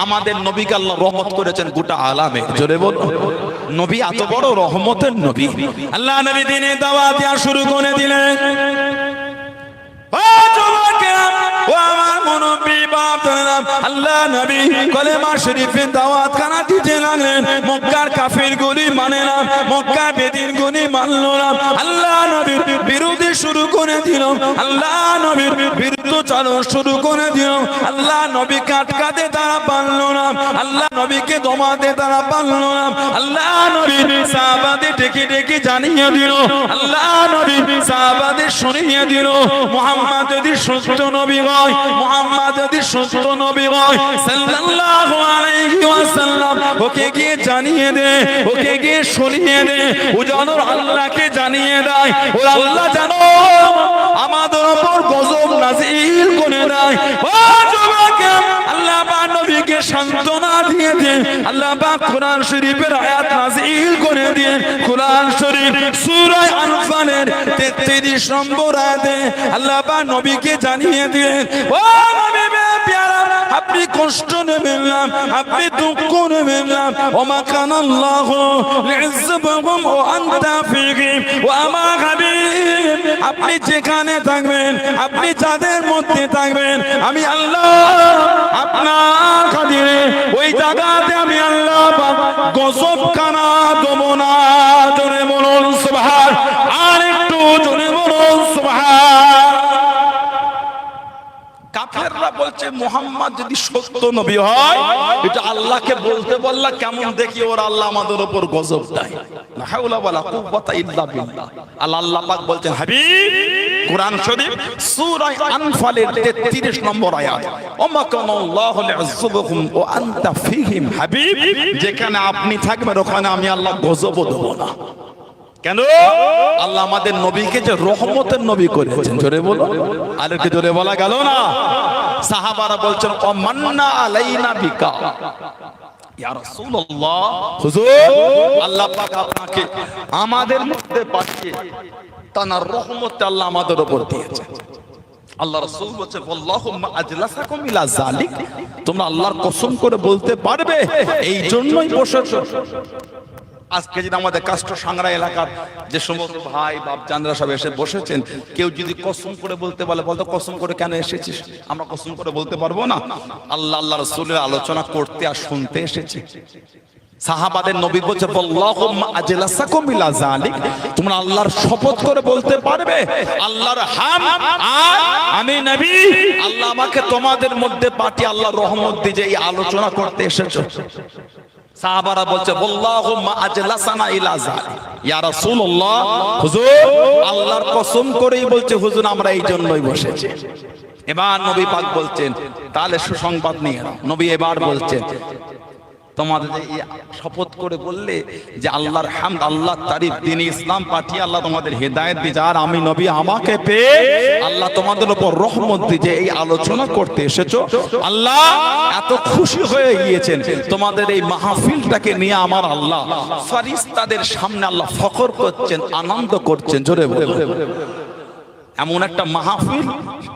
আমাদের নবীকে আল্লাহ রহমত করেছেন গোটা আলামে। জোরে বল, নবী এত বড় রহমতের নবী। আল্লাহ নবী দিনে দাওয়াত দেওয়া শুরু করে দিলেন। আল্লাহ নবী কলেমা শরীফে দাওয়াত খানা দিতে লাগলেন। মক্কার কাফিরগুলি মানে না, মক্কার বেদিনগুলি মানলো না। আল্লাহ নবীর বিরোধী শুরু করে দিল, আল্লাহ নবীর বিরুদ্ধচারণ শুরু করে দিল। আল্লাহ নবীকে আটকাতে তারা পারলো না, আল্লাহ নবীকে দমাতে তারা পারলো না। আল্লাহ নবীর সাহাবাদের ডেকে ডেকে জানিয়ে দিল, আল্লাহ নবী সাহাবাদের শুনিয়ে দিল, মুহাম্মদ যদি সত্য নবী হয়, মুহাম্মদ যদি সত্য নবী হয় সাল্লাল্লাহু আলাইহি ওয়াসাল্লাম, ওকে গিয়ে জানিয়ে দে, ওকে গিয়ে শুনিয়ে দে, ও যেন আল্লাহকে জানিয়ে দেয়, ও আল্লাহ জানো আমাদের উপর গজব নাযিল করে দেয়। ও যুবক, আল্লাহ পাক নবীকে সান্ত্বনা দিয়ে দেন। আল্লাহ পাক কোরআন শরীফের আয়াত নাযিল করে দেন। কোরআন শরীফ সূরা আনফালের 33 নম্বর আয়াতে আল্লাহ পাক নবীকে জানিয়ে দেন, ও নবী প্যারা, আপনি কষ্ট নেবেন না, আপনি দুঃখ নেবেন না। ওমা কানাল্লাহু লিযুযিবাহুম ওয়া আনতা ফীহিম ওয়া মা হাবিব, আপনি যেখানে থাকবেন, আপনি যাদের মধ্যে থাকবেন, আমি আল্লাহ আপনার খাতিরে ওই জায়গাতে আমি আল্লাহ গজব কানা দেব না। জোরে বলুন সুবহান, আর একটু জোরে বলুন সুবহান। কাফেররা বলছে মুহাম্মদ যদি সত্য নবী হয়, এটা আল্লাহকে বলতে বললা কেমন দেখি ওর আল্লাহ আমাদের উপর গজব দেয়। লা হাওলা ওয়ালা কুওয়াতা ইল্লা বিল্লাহ। আল্লাহ পাক বলছেন হাবিব, কোরআন শরীফ সূরা আনফালের 33 নম্বর আয়াত, ওমা কানাল্লাহু লিযুযিবাহুম ওয়া আনতা ফীহিম, হাবিব যেখানে আপনি থাকবেন ওখানে আমি আল্লাহ গজব দেব না। কেন? আল্লাহ আমাদের নবীকে যে রহমতের নবী করেছেন। জোরে বলো, আর কি জোরে বলা গেল না? সাহাবারা বলছেন ও মান্না আলাইনা বিকা ইয়া রাসূলুল্লাহ, হুজুর আল্লাহ পাক আপনাকে আমাদের মধ্যে পাঠিয়ে তার রহমত আল্লাহ আমাদের উপর দিয়েছেন। আল্লাহ রাসূল বলেছে আল্লাহুম্মা আজলাসাকুম ইলা যালিক, তোমরা আল্লাহর কসম করে বলতে পারবে এই জন্যই বসেছো। আজকে যদি আমাদের কাষ্ট সাংরা এলাকার যে সমস্ত ভাই বাপ জানরা সব এসে বসেছেন, কেউ যদি কসম করে বলতে বলে, বলতো কসম করে কেন এসেছিস? আমরা কসম করে বলতে পারবো না? আল্লাহ আল্লাহ রাসূলের আলোচনা করতে আর শুনতে এসেছি। সাহাবাদের নবী বলছে আল্লাহুম্মা আজলাসাকুম ইলা যালিক, তোমরা আল্লাহর শপথ করে বলতে পারবে আল্লাহর হাম আর আমি নবী, আল্লাহ আমাকে তোমাদের মধ্যে পাঠিয়ে আল্লাহর রহমত দিয়ে এই আলোচনা করতে এসেছো। সাহাবারা বলছে আল্লাহুম্মা আজলাসানা ইলা যালিক ইয়া রাসূলুল্লাহ, হুজুর আল্লাহর কসম করেই বলছে হুজুর আমরা এই জন্যই বসেছি। এবার নবী পাক বলছেন তাহলে সুসংবাদ নিয়ে নাও। নবী এবার বলছেন তোমাদের শপথ করে বললে যে আল্লাহর হামদ, আল্লাহর তারিফ, দ্বীন ইসলাম পাঠিয়ে আল্লাহ তোমাদের হেদায়েত দিয়ে, আর আমি নবী আমাকে পেয়ে আল্লাহ তোমাদের উপর রহমত দিয়ে এই আলোচনা করতে এসেছো, আল্লাহ এত খুশি হয়ে গিয়েছেন তোমাদের এই মাহফিলটাকে নিয়ে। আমার আল্লাহ ফেরেশতাদের সামনে আল্লাহ ফখর করছেন, আনন্দ করছেন। জোরে বলে এমন একটা মাহফিল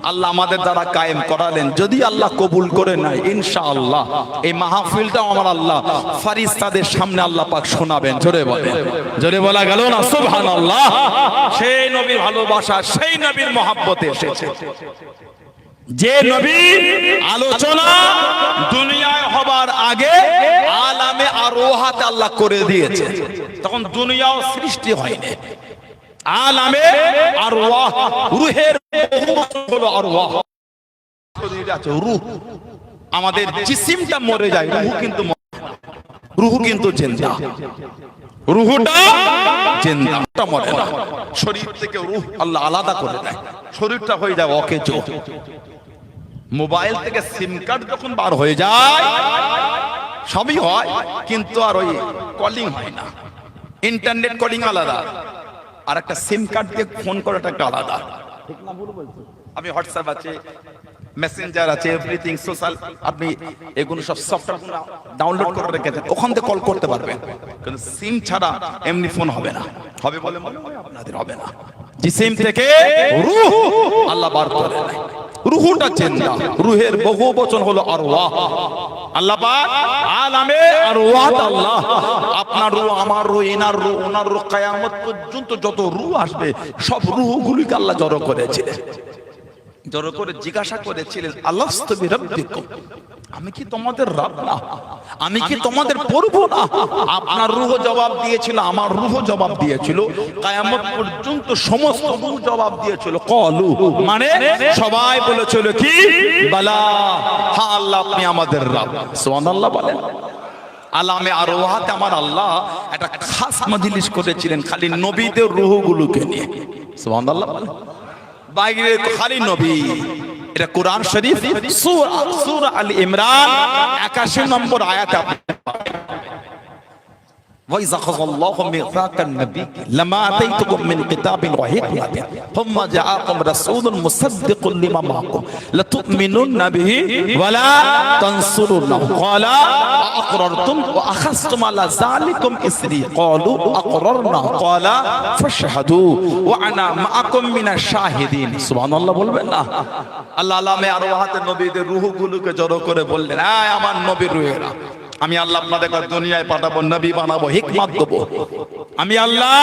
আল্লাহ আমাদের দ্বারা কায়েম করালেন। যদি আল্লাহ কবুল করে নেয় ইনশাআল্লাহ এই মাহফিলটাও আমার আল্লাহ ফেরেশতাদের সামনে আল্লাহ পাক শোনাবেন। জোরে বলেন, জোরে বলা গেল না সুবহানাল্লাহ। সেই নবীর ভালোবাসা, সেই নবীর মহব্বতে এসেছে যে নবীর আলোচনা দুনিয়ায় হবার আগে আলামে আরওয়াহাতে আল্লাহ করে দিয়েছে, তখন দুনিয়াও সৃষ্টি হয়নি। আলামে আরওয়াহ, রূহের হলো আরওয়াহ, রূহ আমাদের জিসিমটা মরে যায়, রূহ কিন্তু জিন্দা, রূহটা জিন্দা মরে না। শরীর থেকে রূহ আল্লাহ আলাদা করে দেয়, শরীরটা হয়ে যায় অকেজো। মোবাইল থেকে সিম কার্ড যখন বার হয়ে যায় সবই হয়, কিন্তু আর ওই কলিং হয় না। ইন্টারনেট কলিং আলাদা, আর একটা সিম কার্ড দিয়ে ফোন করাটা একটা আলাদা। আমি হোয়াটসঅ্যাপ আছে, মেসেঞ্জার আছে, এভরিথিং সোশ্যাল, আপনি এগুলো সব সফটওয়্যার ডাউনলোড করে রেখেছেন, ওখান থেকে কল করতে পারবেন। কিন্তু সিম ছাড়া এমনি ফোন হবে না। হবে বলে মনে হয় আপনাদের হবে না। জিসিম থেকে রূহ আল্লাহ বার করে দেয়। রূহটা জিন্দা, রূহের বহু বচন হলো আরওয়াহ। আল্লাহ পাক আলামে আরওয়াহ আল্লাহ, আপনার রূহ, আমার রূহ, এনার রূহ, ওনার রূহ, কিয়ামত পর্যন্ত যত রূহ আসবে সব রূহগুলোকে আল্লাহ জড়ো করেছিলেন। জড়ো করে জিজ্ঞাসা করেছিলেন, আলাস্তু বিরাব্বিকুম, আমি কি তোমাদের রব না? আমি কি তোমাদের প্রভু না? আপনার রূহ জবাব দিয়েছিল, আমার রূহ জবাব দিয়েছিল, কিয়ামত পর্যন্ত সমস্ত রূহ জবাব দিয়েছিল ক্বালু, মানে সবাই বলেছিল কি, বালা, হ্যাঁ আল্লাহ আপনি আমাদের রব। সুবহানাল্লাহ বলেন। আলামে আরওয়াহতে আমার আল্লাহ একটা খাস মজলিস করেছিলেন খালি নবীদের রূহগুলোকে নিয়ে। সুবহানাল্লাহ বলেন। বাইরে খালি নবী। এটা কোরআন শরীফ সূরা আল ইমরান 81 নম্বর আয়াতে আপনি وَإِذَا أَخَذَ اللَّهُ مِيثَاقَ النَّبِيِّينَ لَمَا آتَيْتُكُم مِّن كِتَابٍ وَحِكْمَةٍ ثُمَّ جَاءَكُمْ رَسُولٌ مُصَدِّقٌ لِّمَا مَعَكُمْ لَتُؤْمِنُنَّ بِهِ وَلَا تَنصُرُنَّهُ قَالَ أَأَقْرَرْتُمْ وَأَخَذْتُمْ عَلَى ذَلِكُمْ إِصْرِي قَالُوا أَقْرَرْنَا قَالَ فَاشْهَدُوا وَأَنَا مَعَكُمْ مِنَ الشَّاهِدِينَ। সুবহানাল্লাহ বলবেন না? আল্লাহ আলামে আরওয়াহতে নবীদের রূহগুলোকে জড়ো করে বললেন, এই আমার নবীর রূহেরা, আমি আল্লাহ আপনাদের দুনিয়ায় পাঠাবো, নবী বানাবো, হিকমত দেবো। আমি আল্লাহ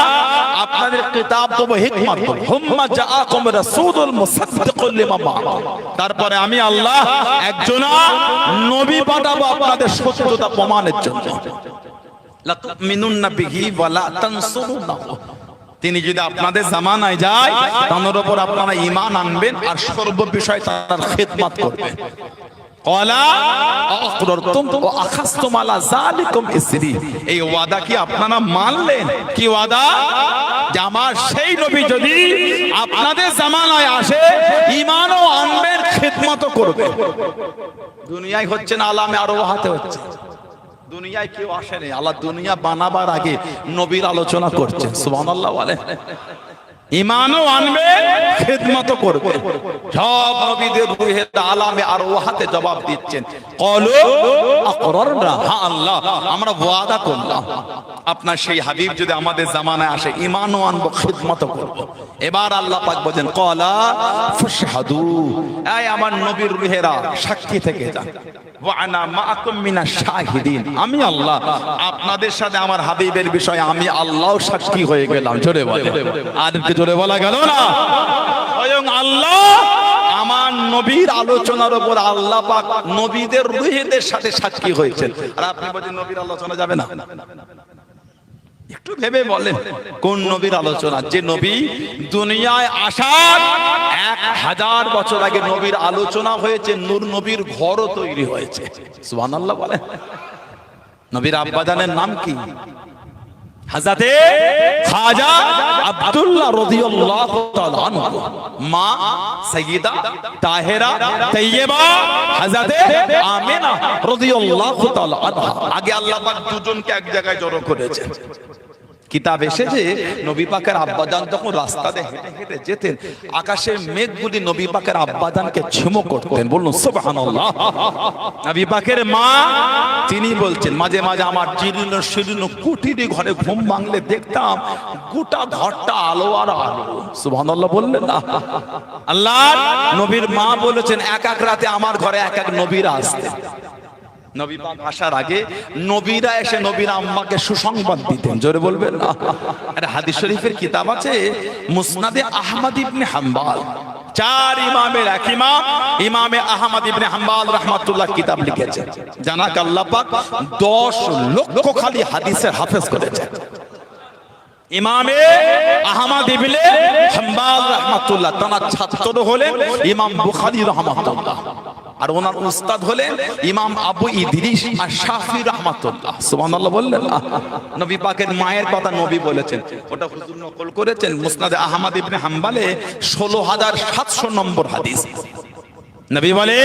আপনাদের কিতাব দেবো, হিকমত দেবো। হুম্মা জাআকুম রাসূলুল মুসাদ্দিকুল লিমা মাআকুম, তারপরে আমি আল্লাহ একজন নবী পাঠাবো আপনাদের সত্যতা প্রমাণের জন্য। লা তুমিনুন্না বিহি ওয়া লা তানসুরুনাহু, তিনি যদি আপনাদের জামানায় যায় তার উপর আপনারা ঈমান আনবেন আর সর্ব বিষয় তার খিদমত করবেন। ক্বালা আ'আকরারতুম ওয়া আখাযতুম আলা যালিকুম ইসরি, এই ওয়াদা কি আপনারা মানলেন? কি ওয়াদা? যে আমার সেই নবী যদি আপনাদের জামানায় আসে ঈমানও আনবেন, খিদমতও করবেন। দুনিয়ায় হচ্ছে না, আলামে আরওয়াহতে হচ্ছে। দুনিয়ায় কেউ আসেনি, আল্লাহ দুনিয়া বানাবার আগে নবীর আলোচনা করছেন। সুবহানাল্লাহ বলেন। ঈমানও আনবে, খিদমতও করবে। সব নবীদের রূহে আলামে আরওয়াহতে জবাব দিচ্ছেন, ক্বালু আকরারনা, হ্যাঁ আল্লাহ আমরা ওয়াদা করলাম আপনার সেই হাবিব যদি আমাদের জামানায় আসে ঈমানও আনবো, খিদমতও করব। এবার আল্লাহ পাক বলেন, ক্বালা ফাশহাদু, এই আমার নবীর রূহেরা সাক্ষী থেকে যান। ওয়া আনা মাআকুম মিনাশ শাহিদিন, আমি আল্লাহ আপনাদের সাথে আমার হাবিবের বিষয়ে আমি আল্লাহও সাক্ষী হয়ে গেলাম। জোরে বলেন, আর কি জোরে বলা গেল না? স্বয়ং আল্লাহ আমার নবীর আলোচনার উপর আল্লাহ পাক নবীদের রূহেদের সাথে সাক্ষী হয়েছেন। আর আপনি বলেন নবীর আলোচনা যাবে না? একটু ভেবে বলেন কোন নবীর আলোচনা? যে নবী দুনিয়ায় আসার 1000 বছর আগে নবীর আলোচনা হয়েছে, নূর নবীর ঘরও তৈরি হয়েছে। সুবহানাল্লাহ বলেন। নবীর আব্বাজানের নাম কি? হযরতে খাজা আব্দুল্লাহ রাদিয়াল্লাহু তাআলা আনহু, মা সাইয়্যিদা তাহেরা তাইয়্যিবা হযরতে আমিনা রাদিয়াল্লাহু তাআলা আনহা। আগে আল্লাহ পাক দুজনকে এক জায়গায় জড়ো করেছেন। কিতাব এসেছে নবী পাকের আব্বাজান যখন রাস্তা দিয়ে হেঁটে হেঁটে যেতেন, আকাশের মেঘগুলি নবী পাকের আব্বাজানকে ছিমো করতেন। বলুন সুবহানাল্লাহ। নবী পাকের মা তিনি বলছেন, মাঝে মাঝে আমার জীর্ণ শীর্ণ কুটিরে ঘরে ঘুম ভাঙলে দেখতাম গোটা ঘরটা আলো আর আলো। সুবহানাল্লাহ বললেন না? আল্লাহ নবীর মা বলেছেন, এক এক রাতে আমার ঘরে এক এক নবীরা আসতেন। নবী পাক আসার আগে নবীরা এসে নবীর আম্মাকে সুসংবাদ দিতেন। জোরে বলবেন না? একটা হাদিস শরীফের কিতাব আছে মুসনাদে আহমদ ইবনে হাম্বল, 4 ইমামের এক ইমাম ইমামে আহমদ ইবনে হাম্বল রাহমাতুল্লাহ কিতাব লিখেছেন। জানাক আল্লাহ পাক 10 লক্ষ খালি হাদিসের হাফেজ করেছেন। ইমামে আহমদ ইবনে হাম্বল রাহমাতুল্লাহ তার ছাত্র হলেন ইমাম বুখারী রাহমাতুল্লাহ, আর ওনার উস্তাদ হলেন ইমাম আবু ইদ্রিস আশ-শাফি রাহমাতুল্লাহ। সুবহানাল্লাহ বললেন না? নবী পাকের মায়ের কথা নবী বলেছেন, ওটা হুজুর নকল করেছেন মুসনাদে আহমদ ইবনে হাম্বলে 16700 নম্বর হাদিস। নবী বলে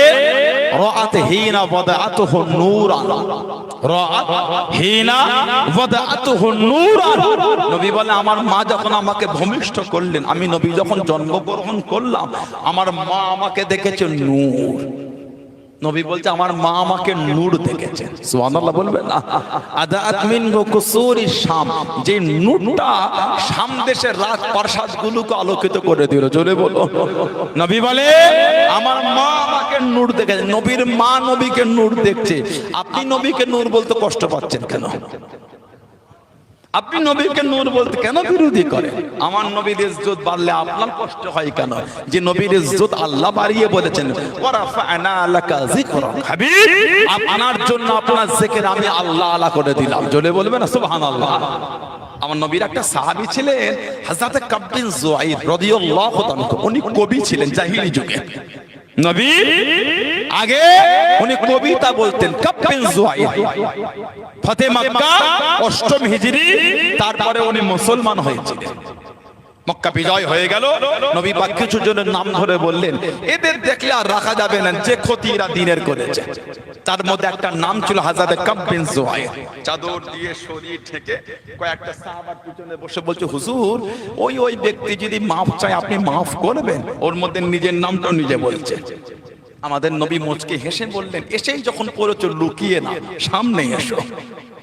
রাআত হিনা ওয়াদাআতুহু নূরান, রাআত হিনা ওয়াদাআতুহু নূরান। নবী বলে আমার মা যখন আমাকে ভূমিষ্ঠ করলেন, আমি নবী যখন জন্মগ্রহণ করলাম, আমার মা আমাকে দেখেছে নূর। নবী বলছে আমার মা আমাকে নূর দেখেছে, সুবহানাল্লাহ বলবেন না। আদাত মিন কুসুরি শাম, যে নূরটা শাম দেশের রাজপ্রাসাদগুলোকে আলোকিত করে দিল, জোরে বলো। নবী বলে আমার মা আমাকে নূর দেখেছে। নবীর মা নবীকে নূর দেখছে, আপনি নবীকে নূর বলতে কষ্ট পাচ্ছেন কেন? আপনি নবীকে নূর বলতে কেন বিরোধী করেন? আমার নবীর ইজ্জত বাড়লে আপনার কষ্ট হয় কেন? যে নবীর ইজ্জত আল্লাহ বাড়িয়ে বলেছেন ওয়ারাফা'না লাকা যিকরাক, হাবিব আপনার জন্য আপনার জিকির আমি আল্লাহ আলা করে দিলাম, জোরে বলবেন না সুবহানাল্লাহ। আমার নবীর একটা সাহাবী ছিলেন হযরত কাব বিন যুআইর রাদিয়াল্লাহু তাআলা, উনি কবি ছিলেন জাহিলি যুগে। নবী আগে উনি কবিতা বলতেন। কাব বিন যুআইর ফতে মক্কা 8ম হিজরি, তারপরে উনি মুসলমান হয়েছিলেন। মক্কা বিজয় হয়ে গেল, নবী পাক কিছু জনের নাম ধরে বললেন এদের দেখলে আর রাখা যাবে না, যে ক্ষতি এরা দিনের করেছে। তার মধ্যে একটা নাম ছিল হযরত কাব বিন যুআইর। চাদর দিয়ে শরীর ঢেকে কয়েকটা সাহাবার পিছনে বসে বলছে হুজুর ওই ব্যক্তি যদি মাফ চায় আপনি মাফ করবেন। ওর মধ্যে নিজের নামটা নিজে বলছে। আমাদের নবী মুচকে হেসে বললেন এসেই যখন পড়েছো লুকিয়ে না, সামনে এসো।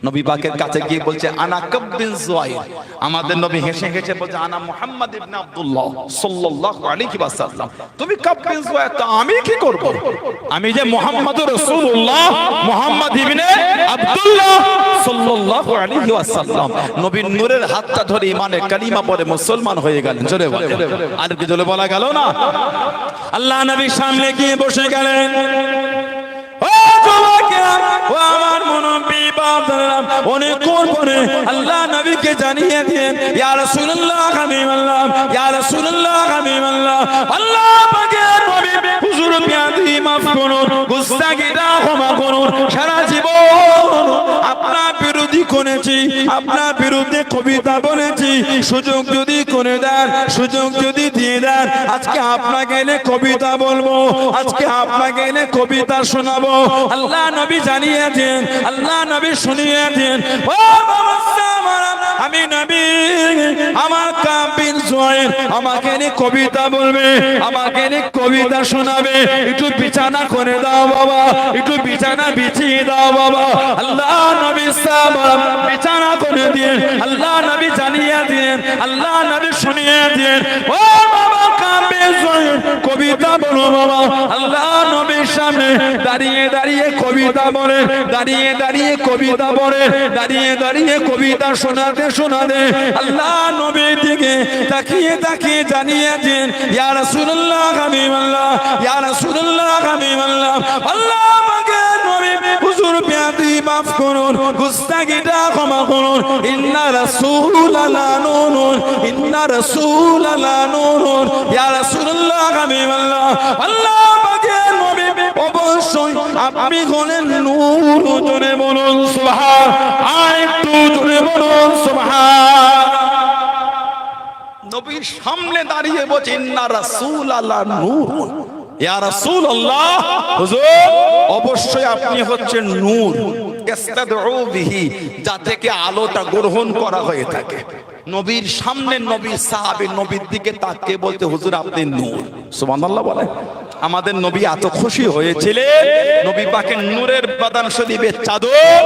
নবী পাকের কাছে গিয়ে বলছে আনা কাব বিন যুআইর। আমাদের নবী হেসে হেসে বলছে আনা মুহাম্মদ ইবনে আব্দুল্লাহ সাল্লাল্লাহু আলাইহি ওয়াসাল্লাম। তুমি কাব বিন যুআইর, তো আমি কি করব? আমি যে মুহাম্মদুর রাসূলুল্লাহ মুহাম্মদ ইবনে আব্দুল্লাহ সাল্লাল্লাহু আলাইহি ওয়াসাল্লাম। নবীর নূরের হাতটা ধরে ইমানে কালিমা পড়ে মুসলমান হয়ে গেলেন, জোরে বলেন। আর কি জোরে বলা গেল না? আল্লাহ নবীর সামনে গিয়ে বসে গেলেন। ও যুবকেরা, ও আমার মুনব্বি বাপদারা, অনেক পরে আল্লাহ নবীকে জানিয়ে দিলেন ইয়া রাসূলুল্লাহ হাবিবাল্লাহ, ইয়া রাসূলুল্লাহ হাবিবাল্লাহ, আল্লাহ পাকের নবী হুজুর বিয়াদি মাফ করুন, গুস্তাখিটা ক্ষমা করুন। সারা জীবন আপনার বিরোধী করেছি, আপনার বিরুদ্ধে কবিতা বলেছি, সুযোগ যদি করে দেন, সুযোগ যদি দিয়ে দেন, আজকে আপনাকে এনে কবিতা বলবো, আজকে আপনাকে এনে কবিতা শোনাবো। আল্লাহ নবী জানিয়ে দেন, আল্লাহ নবী শুনিয়ে দেন। ও আমি নবী, আমার কাব বিন যুআইর আমাকে নিয়ে কবিতা বলবে, আমাকে নিয়ে কবিতা শোনাবে। একটু বিছানা করে দাও বাবা, একটু বিছানা বিছিয়ে দাও বাবা। আল্লাহ নবী সাহাবারা বিছানা করে দিয়ে আল্লাহ নবী জানিয়ে দিন, আল্লাহ নবী শুনিয়ে দিন। ও বাবা কাব বিন যুআইর কবিতা বলো বাবা। আল্লাহ নবীর সামনে দাঁড়িয়ে দাঁড়িয়ে কবিতা বলে, দাঁড়িয়ে দাঁড়িয়ে কবিতা বলে, দাঁড়িয়ে দাঁড়িয়ে কবিতা শোনাতে শোনাতে আল্লাহ নবীর দিকে তাকিয়ে তাকিয়ে জানিয়ে দিন ইয়া রাসূলুল্লাহ হাবিবাল্লাহ, ইয়া রাসূলুল্লাহ হাবিবাল্লাহ, আল্লাহ পাকের নবী হুজুর বিয়াদি মাফ করুন, গুস্তাখিটা ক্ষমা করুন। ইন্না রাসূলাল্লাহ নূরুন, ইন্না রাসূলাল্লাহ নূরুন, ইয়া রাসূলুল্লাহ হাবিবাল্লাহ, আল্লাহ পাকের নবী অবশ্যই আপনি হলেন নূর। জোরে বলুন সুবহান, আর একটু জোরে বলুন সুবহান। নবীর সামনে দাঁড়িয়ে বলছে ইন্না রাসূলাল্লাহ নূরুন, ইয়া রাসূলুল্লাহ হুজুর অবশ্যই আপনি হচ্ছেন নূর। ইস্তাদউ বিহি, যা থেকে আলোটা গ্রহণ করা হয়ে থাকে। নবীর সামনে নবীর সাহাবী নবীর দিকে তাকিয়ে বলতে হুজুর আপনি নূর। সুবহানাল্লাহ বলে। আমাদের নবী এত খুশি হয়েছিলেন, নবী পাকের নূরের বাদান শরীফের চাদর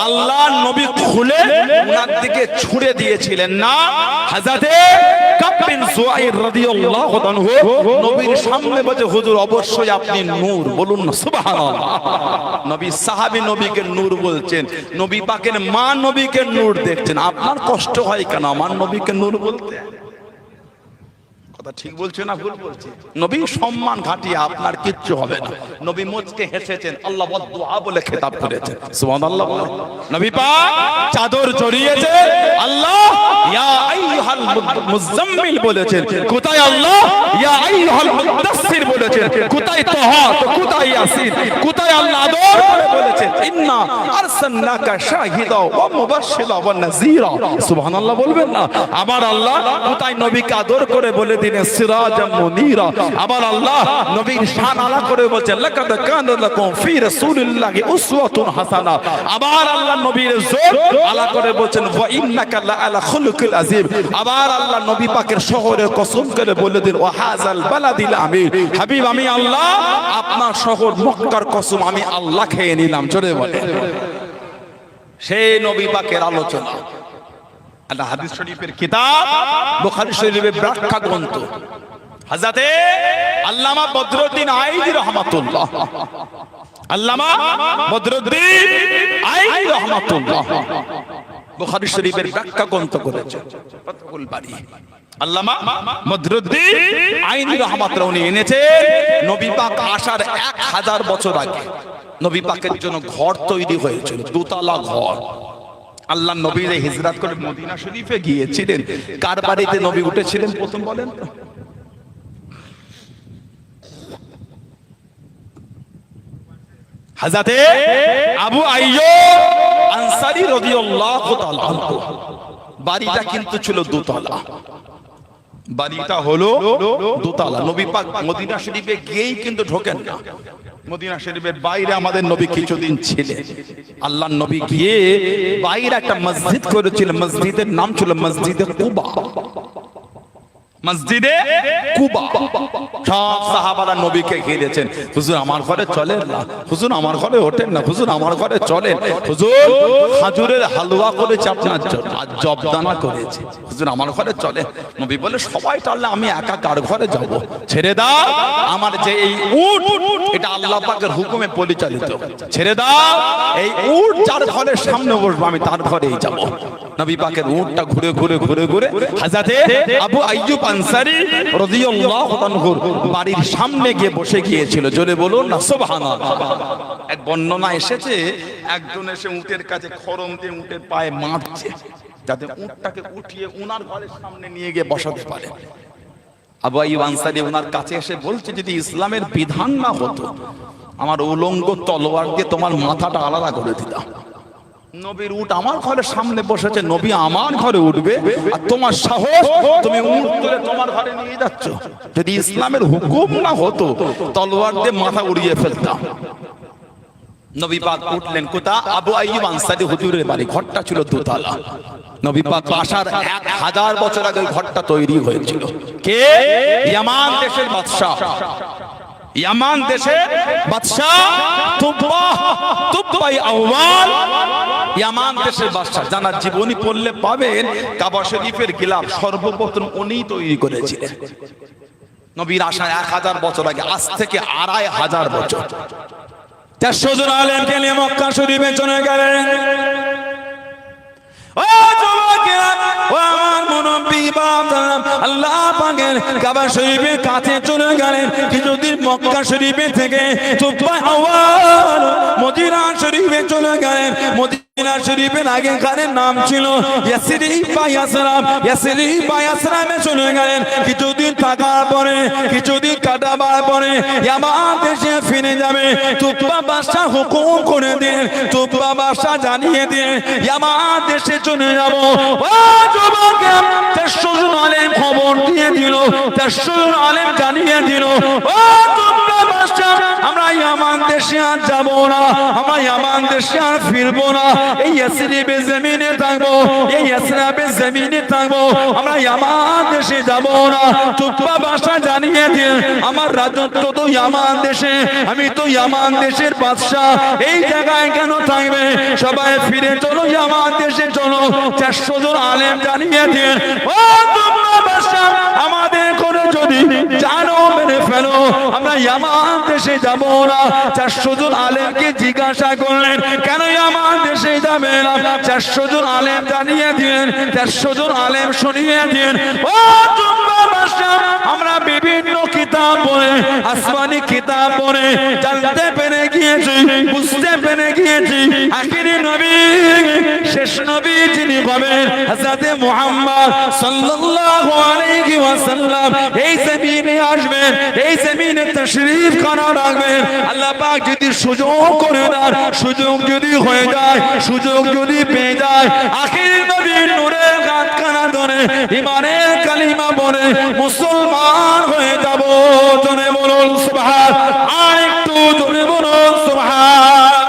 আল্লাহ নবী খুলে ওনার দিকে ছুঁড়ে দিয়েছিলেন না। হযরতে কাব বিন যুআইর রাদিয়াল্লাহু আনহু নবীর সামনে বলে হুজুর অবশ্যই আপনি নূর, বলুন না সুবহানাল্লাহ। নবী সাহাবী নবীকে নূর বলছেন, নবী পাকের মা নবীকে নূর দেখছেন। আপনার কষ্ট হয় কেন আমার নবীকে নূর বলতে? কথা ঠিক বলছে না ভুল বলছে? নবী সম্মান ঘাটিয়ে আপনার কিচ্ছু হবে না। নবী মুচকে হেসেছেন, আল্লাহ বদদুআ বলে খেতাব করেছেন। সুবহানাল্লাহ বলে। নবী পাক চাদর জড়িয়েছে, আল্লাহ ইয়া আইয়ুহাল মুজাম্মিল বলেছেন। কোথায় আল্লাহ ইয়া আইয়ুহাল মুদাসসির বলেছেন? কোথায় তাহা, তো কোথায় ইয়াসিন? কোথায় আল্লাহ আদর বলেছেন? ইন্না আরসালনাকা শাহিদা ওয়া মুবাশশিরা ওয়া নাযীরা। সুবহানাল্লাহ বলবেন না? আবার আল্লাহ কোথায় নবীকে আদর করে বলে দিলেন সিরাজাম মুনীরা। আবার আল্লাহ নবীর শান আলা করে বলছেন লাকাদ কানা লাকুম ফি রাসূলিল্লাহি উসওয়াতুন হাসানা। আবার আল্লাহ নবীর জোর আলা করে বলছেন ওয়া ইন্নাকা লাআলা খুলুকিল আযীম। আবার আল্লাহ নবী পাকের শহরের কসম করে বলে দিন ওয়া হাযাল বালাদিল আমিন। হাবিব আমি আল্লাহ আপনার শহর মক্কার কসম আমি আল্লাহ খেয়ে নিলাম। জোরে বলেন। সেই নবী পাকের আলোচনা আল্লাহ হাদিস শরীফের কিতাব বুখারী শরীফের ব্যাখ্যা গ্রন্থ হযরতে আল্লামা বদরুদ্দিন আইনি রাহমাতুল্লাহ, আল্লামা বদরুদ্দিন আইনি রাহমাতুল্লাহ বুখারী শরীফের ব্যাখ্যা গ্রন্থ করেছেন ফাতহুল বারী। আল্লামা বদরুদ্দিন আইনি রাহমাতুল্লাহ উনি এনেছেন নবী পাক আসার 1000 বছর আগে নবী পাকের জন্য ঘর তৈরি হয়েছিল, দোতলা ঘর। আল্লাহ নবী হিজরত করে মদিনা শরীফে গিয়েছিলেন। কার বাড়িতে নবী উঠেছিলেন প্রথম বলেন? হযরতে আবু আইয়ুব আনসারী রাদিয়াল্লাহু তাআলা আনহু। বাড়িটা কিন্তু ছিল দোতলা, বাড়িটা হলো দোতলা। নবী পাক মদিনা শরীফে গিয়েই কিন্তু ঢোকেন না, মদিনা শরীফের বাইরে আমাদের নবী কিছুদিন ছিলেন। আল্লাহর নবী গিয়ে বাইরে একটা মসজিদ করেছিলেন, মসজিদের নাম ছিল মসজিদে কুবা। মসজিদে কুবা সব সাহাবারা নবীকে ঘিরেছেন, হুজুর আমার ঘরে চলেন না, হুজুর আমার ঘরে ওঠেন না, হুজুর আমার ঘরে চলেন, হুজুর খাজুরের হালুয়া করেছে আপনার জন্য আর জবদানা করেছে, হুজুর আমার ঘরে চলে। নবী বলে সবাই টানলে আমি একা কার ঘরে যাব? ছেড়ে দাও, আমার যে এই উট এটা আল্লাহ পাকের হুকুমে পরিচালিত, ছেড়ে দাও, এই উট যার ঘরের সামনে বসবো আমি তার ঘরেই যাব। নবী পাকের উটটা ঘুরে ঘুরে ঘুরে ঘুরে হযরতে আবু আইয়ুব আনসারী রাদিয়াল্লাহু আনহু বাড়ির সামনে গিয়ে বসে গিয়েছিল। জোরে বলুন না সুবহানাল্লাহ। এক বর্ণনা এসেছে একজন এসে উটের কাছে খড়ম দিয়ে উটের পায়ে মারছে যাতে উটটাকে উঠিয়ে উনার ঘরের সামনে নিয়ে গিয়ে বসাতে পারে। আবু আইয়ুব আনসারী উনার কাছে এসে বলছে যদি ইসলামের বিধান না হতো আমার উলঙ্গ তলোয়ার দিয়ে তোমার মাথাটা আলাদা করে দিতাম। নবীর উট আমার ঘরের সামনে বসেছে, নবী আমার ঘরে উঠবে আর তোমার সাহস, তুমি উট তুলে তোমার ঘরে নিয়ে যাচ্ছ। যদি ইসলামের হুকুম না হতো তলোয়ার দিয়ে মাথা উড়িয়ে ফেলতাম। নবী পাক উঠলেন কোথা? আবু আইয়ুব আনসারী হুজুরের বাড়ি। ঘরটা ছিল দোতলা। নবী পাক আসার 1000 বছর আগে ঘরটা তৈরি হয়েছিল। কে? ইয়ামান দেশের বাদশা, ইয়ামান দেশের বাদশা তুব্বাই আউয়াল ইয়ামান দেশের বাদশা। জানার জীবনী পড়লে পাবেন কাবা শরীফের গিলাফ সর্বপ্রথম উনিই তৈরি করেছিলেন। নবীর আসার 1000 বছর আগে, আজ থেকে 2500 বছর। 400 জন আলেমকে নিয়ে মক্কা শরীফে চলে গেলেন। ও যুবকেরা, ও আমার মুনব্বি বাবা, আল্লাহ পাকের কাবা শরীফের কাছে চলে গেলেন। কিছুদিন মক্কা শরীফে থেকে তুব্বাই আউয়াল মদিনা শরীফে চলে গেলেন। মদিনা শরীফের আগেকারের নাম ছিল ইয়াসরিব বা ইয়াসরাব। ইয়াসরিব বা ইয়াসরাবে চলে গেলেন। কিছুদিন থাকার পরে, কিছুদিন কাটাবার পরে ইয়ামান দেশে ফিরে যাবে। তুব্বা বাদশা হুকুম করে দিলেন, তুব্বা বাদশা জানিয়ে দিলেন ইয়ামান দেশে চলে যাব। ও যুবকেরা, 400 জন আলেম খবর দিয়ে দিল, 400 জন আলেম জানিয়ে দিল ও তুব্বা বাদশা আমরা ইয়ামান দেশে আর যাব না, আমরা ইয়ামান দেশে আর ফিরবো না, এই ইয়াসরিবের জমিনে থাকবো, এই ইয়াসরাবের জমিনে থাকবো, আমরা ইয়ামান দেশে যাব না। তুব্বা বাদশা জানিয়ে দিলেন আমার রাজত্ব তো ইয়ামান দেশে, আমি তো ইয়ামান দেশের বাদশা, এই জায়গায় কেন থাকবে? সবাই ফিরে চলো, ইয়ামান দেশে চলো। 400 জন আলেম জানিয়ে দিলেন ও তুব্বা বাদশা আমাদের করে যদি জানো মেরে ফেলো, আমরা ইয়ামান দেশে যাব না। 400 জন আলেমকে জিজ্ঞাসা করলেন কেন ইয়ামান দেশে যাবে না? 400 জন আলেম জানিয়ে দিলেন, 400 জন আলেম শুনিয়ে দিলেন ও তুব্বা বাদশা আমরা বিভিন্ন কিতাব পড়ে, আসমানি কিতাব পড়ে জানতে পেরে গিয়েছি, বুঝতে পেরে গিয়েছি আখিরি নবী শেষ নবী যিনি হবেন হযরত মুহাম্মদ সাল্লাল্লাহু আলাইহি ওয়াসাল্লাম এই জমিনে আসবেন, এই জমিনে তাশরীফ খানা রাখবেন। আল্লাহ পাক যদি সুযোগ করে দেন, সুযোগ যদি হয়ে যায়, সুযোগ যদি পেয়ে যায়, আখির নবীর নূরের গাঁটখানা ধরে ঈমানের কালিমা বলে মুসলমান হয়ে যাব। জোরে বলুন সুবহান, আর একটু জোরে বলুন সুবহান।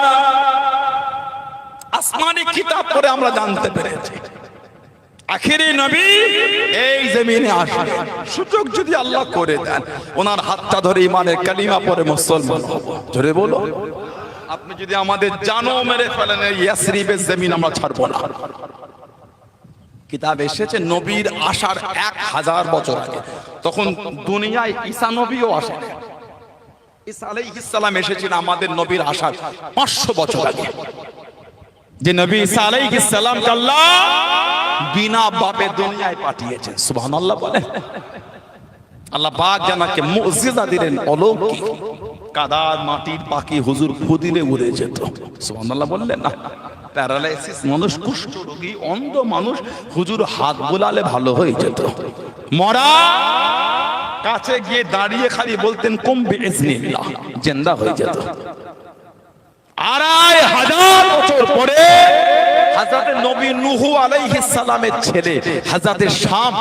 আসমানি কিতাব পড়ে আমরা জানতে পেরেছি আখিরি নবী এই জমিনে আসবে। সুযোগ যদি আল্লাহ করে দেন, ওনার হাতটা ধরে ঈমানের কালিমা পড়ে মুসলমান হব। জোরে বলো। আপনি যদি আমাদের জানো মেরে ফেলেন, এই ইয়াসরিবের জমিন আমরা ছাড়বো না। কিতাব এসেছে নবীর আসার 1000 বছর আগে, তখন দুনিয়ায় ঈসা নবীও আসেন। ঈসা আলাইহিস সালাম এসেছেন আমাদের নবীর আসার 500 বছর আগে। যে নবী ঈসা আলাইহিস সালামকে আল্লাহ বিনা বাপে দুনিয়ায় পাঠিয়েছেন। সুবহানাল্লাহ বলেন। আল্লাহ পাক জানাকে মুজিজা দিলেন অলৌকিক। কাদার মাটির পাখি হুজুর খুদিলে উড়ে যেত। সুবহানাল্লাহ বললেন না? প্যারালাইসিস মানুষ, কুষ্ঠ রোগী, অন্ধ মানুষ হুজুর হাত বুলালে ভালো হয়ে যেত। মরা কাছে গিয়ে দাঁড়িয়ে খালি বলতেন কুম বিইজনিল্লাহ, জিন্দা হয়ে যেত। 2500 বছর পরে হযরত নবী নূহ আলাইহিস সালামের ছেলে হযরত শাম,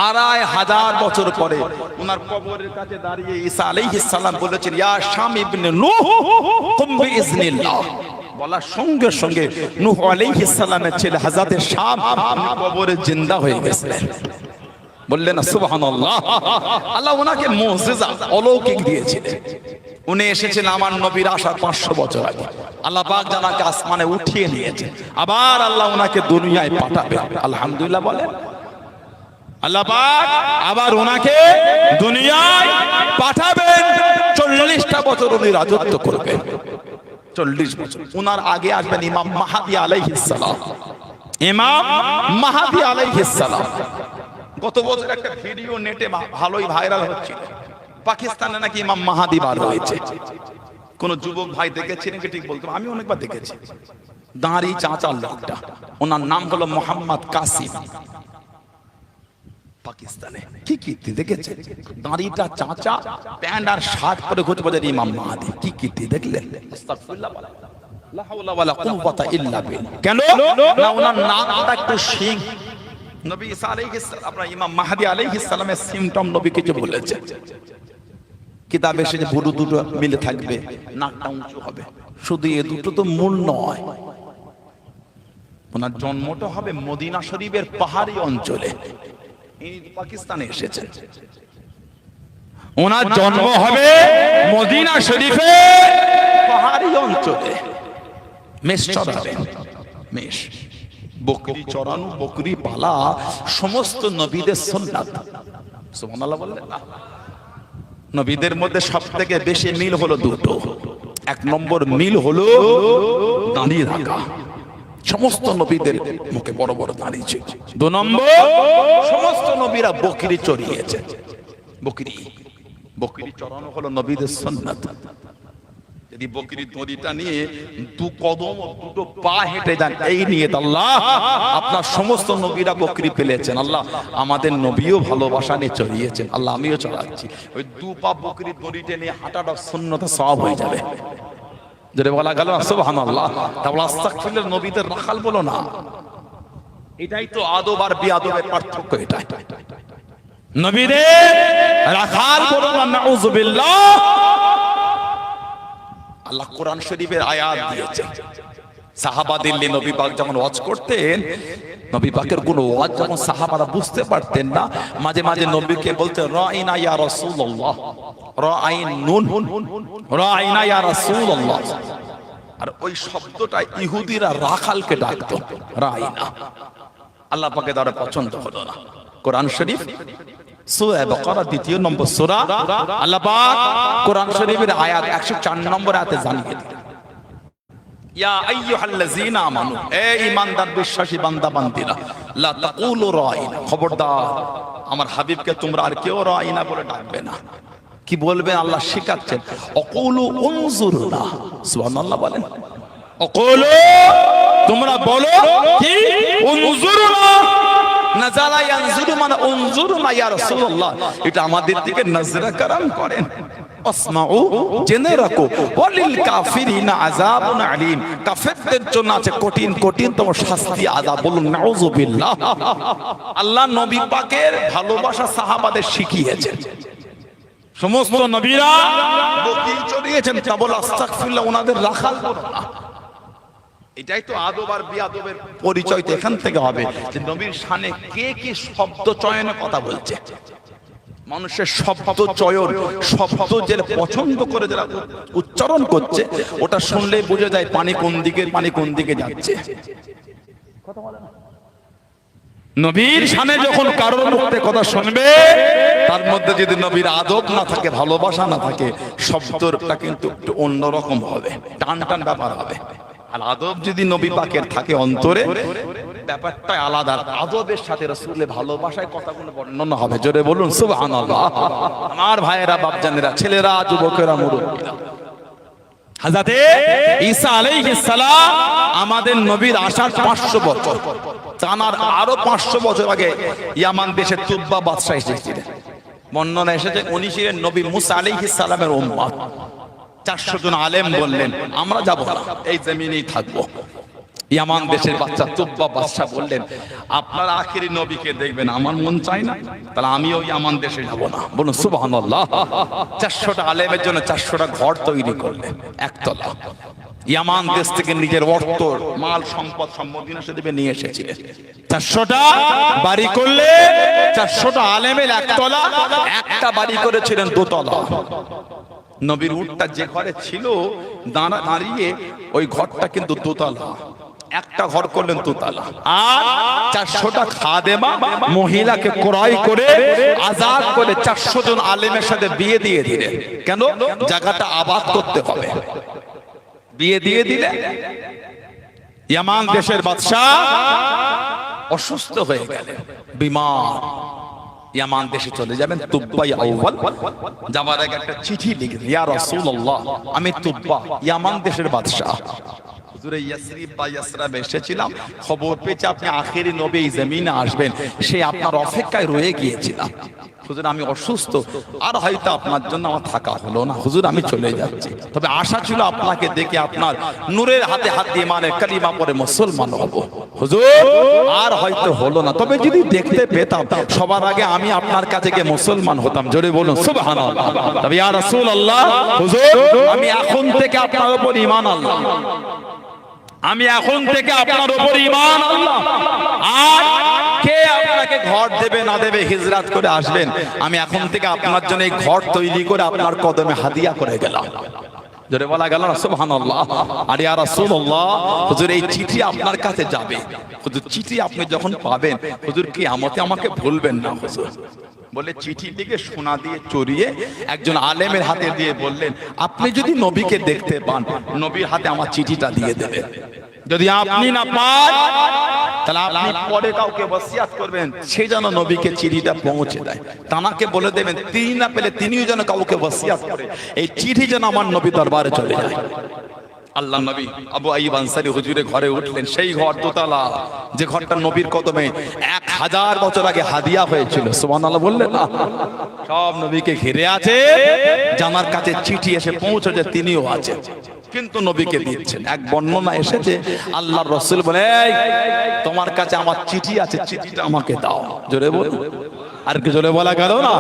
2500 বছর পরে ওনার কবরের কাছে দাঁড়িয়ে ঈসা আলাইহিস সালাম বলেছেন ইয়া শাম ইবনে নূহ কুম বিইজনিল্লাহ। বলার সঙ্গে সঙ্গে নূহ আলাইহিস সালামের ছেলে হযরত শাম কবরে জিন্দা হয়ে গেছিলেন। বললেন না সুবহানাল্লাহ। আল্লাহ ওনাকে মুজিজা অলৌকিক দিয়েছিলেন। উনি এসেছেন আমার নবীর আসার 500 বছর আগে। আল্লাহ পাক জানাকে আসমানে উঠিয়ে নিয়েছে, আবার আল্লাহ ওনাকে দুনিয়ায় পাঠাবে। আলহামদুলিল্লাহ বলেন। আল্লাহ পাক আবার ওনাকে দুনিয়ায় পাঠাবেন। 40টা বছর উনি রাজত্ব করবেন। 40 বছর। ওনার আগে আসবেন ইমাম মাহদী আলাইহিস সালাম। ইমাম মাহদী আলাইহিস সালাম। গত বছর একটা ভিডিও নেটে ভালোই ভাইরাল হচ্ছিল, পাকিস্তানে নাকি ইমাম মাহদী বার হয়েছে। কোন যুবক ভাই দেখেছেন নাকি? ঠিক বলতো, আমি অনেকবার দেখেছি। দাঁড়ি চাচা লোকটা, ওনার নাম হলো মোহাম্মদ কাসিম। পাকিস্তানে কি কীর্তি দেখেছেন? দাঁড়িটা চাচা, প্যান্ট আর শার্ট পরে ঘুরতে বাজার ইমাম মাহদী। কি কীর্তি দেখলেন? আস্তাগফিরুল্লাহ, লা হাওলা ওয়ালা কুওয়াতা ইল্লা বিল্লাহ। কেন না ওনার নামটা একটু শিং। নবী ঈসা আলাইহিস সালাম, আপনার ইমাম মাহদী আলাইহিস সালামের সিমটম নবী কিছু বলেছে। কিতাবে এসেছে ভুরু দুটো মিলে থাকবে, নাকটা উঁচু হবে। শুধু এ দুটো তো মূল নয়, ওনার জন্মটা হবে মদিনা শরীফের পাহাড়ি অঞ্চলে। ইনি পাকিস্তানে এসেছেন, ওনার জন্ম হবে মদিনা শরীফের পাহাড়ি অঞ্চলে। মেষ চড়াবেন, মেষ বকরি চড়ানো, বকরি পালা সমস্ত নবীদের সুন্নাত। সুবহানাল্লাহ বললেন না? নবীদের মধ্যে সবথেকে বেশি মিল হলো দুটো। 1 নম্বর মিল হলো দাঁড়িয়ে থাকা। সমস্ত নবীদের মুখে বড় বড় দাঁড়ি ছিল। 2 নম্বর, সমস্ত নবীরা বকরি চড়িয়েছে। বকরি চড়ানো হলো নবীদের সুন্নাত। যদি বকরির দড়িটা নিয়ে 2 কদম ও 2 পা হেঁটে যান, এই নিয়ে আল্লাহ আপনার সমস্ত নবীরা বকরি পেলেছেন। আল্লাহ আমাদের নবীও ভালোবাসা নিয়ে চড়িয়েছেন। আল্লাহ আমিও চড়াচ্ছি। ওই 2 পা বকরির দড়িটা নিয়ে হাঁটাটা সুন্নত সওয়াব হয়ে যাবে। যদি বলা গেল সুবহানাল্লাহ, তাহলে আস্তাগফিরুল্লাহ, নবীদের রাখাল বলো না। এটাই তো আদব আর বিআদবের পার্থক্য। এটাই নবীদের রাখাল বলো না, নাউযুবিল্লাহ। আল্লাহ কোরআন শরীফের আয়াত দিয়েছেন। সাহাবাদের নবী পাক যখন ওয়াজ করতেন, নবী পাকের কোন ওয়াজ যখন সাহাবারা বুঝতে পারতেন না, মাঝে মাঝে নবীকে বলতেন রাইনা ইয়া রাসূলুল্লাহ, রাইনা ইয়া রাসূলুল্লাহ। আর ওই শব্দটা ইহুদিরা রাখালকে ডাকতো রাইনা। আল্লাহ পাকের দ্বারা পছন্দ হলো না। কোরআন শরীফ সূরা বাকারা 2 নম্বর সূরা, আল্লাহ পাক কোরআন শরীফের আয়াত 104 নম্বর আয়াতে জানিয়ে দিলেন, ইয়া আইয়ুহাল্লাযীনা আমানু, হে ঈমানদার বিশ্বাসী বান্দা বান্দীরা, লা তাকুলু রাইনা, খবরদার আমার হাবিবকে তোমরা আর কেউ রাইনা বলে ডাকবে না। কি বলবেন? আল্লাহ শিখাচ্ছেন, অকুলু উনজুরনা। সুবহানাল্লাহ বলেন। অকুলু তোমরা বলো কি উনজুরুনা নাজালা ইয়ানজুরু মানে উনজুরুনা ইয়া রাসূলুল্লাহ, এটা আমাদের দিকে নজরা কারাম করেন। আসমাউ, জেনে রাখো, ওয়ালিল কাফিরিনা আযাবুন আলীম, কাফেরদের জন্য আছে কঠিন কঠিনতম শাস্তি, আযাব। বলুন নাউযুবিল্লাহ। আল্লাহ নবী পাকের ভালোবাসা সাহাবাদের শিখিয়েছেন। সমস্ত নবীরা বকিল চড়িয়েছেন, তা বলে আস্তাগফিরুল্লাহ, ওনাদের রাখাল করো না। এটাই তো আদব আর বিআদবের পরিচয় তো এখান থেকে হবে যে নবীর শানে কে কি শব্দ চয়নে কথা বলছে। মানুষের শব্দ চয়ন, শব্দ যেটা পছন্দ করে যারা উচ্চারণ করছে, ওটা শুনলেই বুঝে যায় পানি কোন দিকে যাচ্ছে। নবীর শানে যখন কারোর মুখে কথা শুনবে, তার মধ্যে যদি নবীর আদব না থাকে, ভালোবাসা না থাকে, শব্দটা কিন্তু একটু অন্যরকম হবে, টান টান ব্যাপার হবে। আর আদব যদি নবী পাকের থাকে অন্তরে, ব্যাপারটা আলাদা। আদবের সাথে রাসূলের ভালোবাসায় কথাগুলো বর্ণনা হবে। জোরে বলুন সুবহানাল্লাহ। আমার ভাইয়েরা, বাপজানেরা, ছেলেরা, যুবকেরা, মুরব্বীরা, হযরতে ঈসা আলাইহিস সালাম আমাদের নবীর আসার 500 বছর, তার আরো 500 বছর আগে ইয়ামান দেশের তুব্বা বাদশা এসেছিলেন। বর্ণনা এসেছে উনি ছিলেন নবী মুসা আলাইহিস সালামের উম্মত। 400 জন আলেম বললেন আমরা যাব না, এই জমিনেই থাকবো। ইয়ামান দেশের বাচ্চা তুব্বা বাদশা বললেন আপনারা আখেরি নবীকে দেখবেন, আমার মন চায় না, তাহলে আমিও ইয়ামান দেশে যাব না। বলুন সুবহানাল্লাহ। 400টা আলেমের জন্য 400টা ঘর তৈরি করলেন, একতলা। ইয়ামান দেশ থেকে নিজের অর্থ, মাল, সম্পদ সব মদিনার সাথে নিয়ে এসেছিলেন। 400টা বাড়ি করলে 400টা আলেমের একতলা, একটা বাড়ি করেছিলেন দোতলা। নবীর উটটা যে ঘরে ছিল দাঁড়িয়ে, ওই ঘরটা কিন্তু দোতলা। একটা ঘর করলেন দোতলা। আর 400টা খাদেমা মহিলাকে ক্রয় করে আজাদ করে 400 জন আলেমের সাথে বিয়ে দিয়ে দিলেন। কেন? জায়গাটা আবাদ করতে হবে। বিয়ে দিয়ে দিলে ইয়ামান দেশের বাদশা অসুস্থ হয়ে গেলেন, বিমার। ইয়ামান দেশে চলে যাবেন। তুব্বা আউয়াল যাবার আগে একটা চিঠি লিখলেন, ইয়া রাসূলুল্লাহ, আমি তুব্বা ইয়ামান দেশের বাদশা, হুজুরে ইয়াসরিব বা ইয়াসরাবে এসেছিলাম, খবর পেয়েছি আপনি আখেরি নবী এই জমিনে আসবেন, সেই আপনার অপেক্ষায় রয়ে গিয়েছিলাম। হুজুর আমি অসুস্থ, আর হয়তো আপনার জন্য আমার থাকা হলো না, হুজুর আমি চলে যাচ্ছি। তবে আশা ছিল আপনাকে দেখে আপনার নূরের হাতে হাত দিয়ে মানে কালিমা পড়ে মুসলমান হব। হুজুর আর হয়তো হলো না, তবে যদি দেখতে পেতাম সবার আগে আমি আপনার কাছে গিয়ে মুসলমান হতাম। জোরে বলুন সুবহানাল্লাহ। তবে ইয়া রাসূলুল্লাহ, হুজুর আমি এখন থেকে আপনার উপর ঈমান আনলাম, আমি এখন থেকে আপনার উপর ঈমান আনলাম। আর কে আপনাকে ঘর দেবে না দেবে, হিজরত করে আসবেন, আমি এখন থেকে আপনার জন্য এই ঘর তৈরি করে আপনার কদমে হাদিয়া করে গেলাম। জোরে বলা গেল না সুবহানাল্লাহ। আর ইয়া রাসূলুল্লাহ, হুজুর এই চিঠি আপনার কাছে যাবে, হুজুর চিঠি আপনি যখন পাবেন, হুজুর কিয়ামতে আমাকে ভুলবেন না হুজুর। বলে চিঠি লিখে সোনা দিয়ে চড়িয়ে একজন আলেমের হাতে দিয়ে বললেন, আপনি যদি নবীকে দেখতে পান, নবীর হাতে আমার চিঠিটা দিয়ে দেবেন। যদি আপনি না পান, তাহলে আপনি পরে কাউকে ওসিয়াত করবেন, সে যেন নবীকে চিঠিটা পৌঁছে দেয়। তানাকে বলে দেবেন তিনি না পেলে তিনিও যেন কাউকে ওসিয়াত করে, এই চিঠি যেন আমার নবী দরবারে চলে যায়। আল্লাহ নবী আবু আইয়ুব আনসারী হুজুরের ঘরে উঠলেন, সেই ঘর দোতলা, যে ঘরটা নবীর কদমে 1000 বছর আগে হাদিয়া হয়েছিল। সুবহানাল্লাহ বললেন না? সব নবীকে ঘিরে আছে, জানার কাছে চিঠি এসে পৌঁছেছে, তিনিও আছেন, কিন্তু নবীকে দিচ্ছেন। এক বর্ণনা এসেছে আল্লাহর রাসূল বলে, এই তোমার কাছে আমার চিঠি আছে, চিঠিটা আমাকে দাও। জোরে বল, আর কি জোরে বলা গেল না?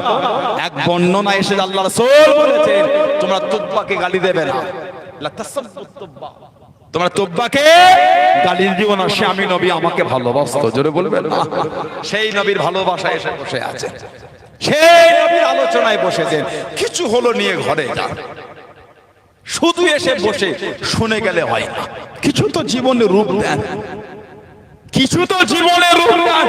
এক বর্ণনা এসে আল্লাহর রাসূল বলেছেন, তোমরা তুব্বাকে গালি দেবে না, তোমরা তুব্বাকে গালি দিও না, সে আমি নবী আমাকে ভালোবাসতো। জোরে বলবেন না? সেই নবীর ভালোবাসায় এসে বসে আছে, সেই নবীর আলোচনায় বসেছেন। কিছু হলো নিয়ে ঘরে যান, শুধু এসে বসে শুনে গেলে হয় না, কিছু তো জীবনে রূপ দেন, কিছু তো জীবনে রূপ দেন,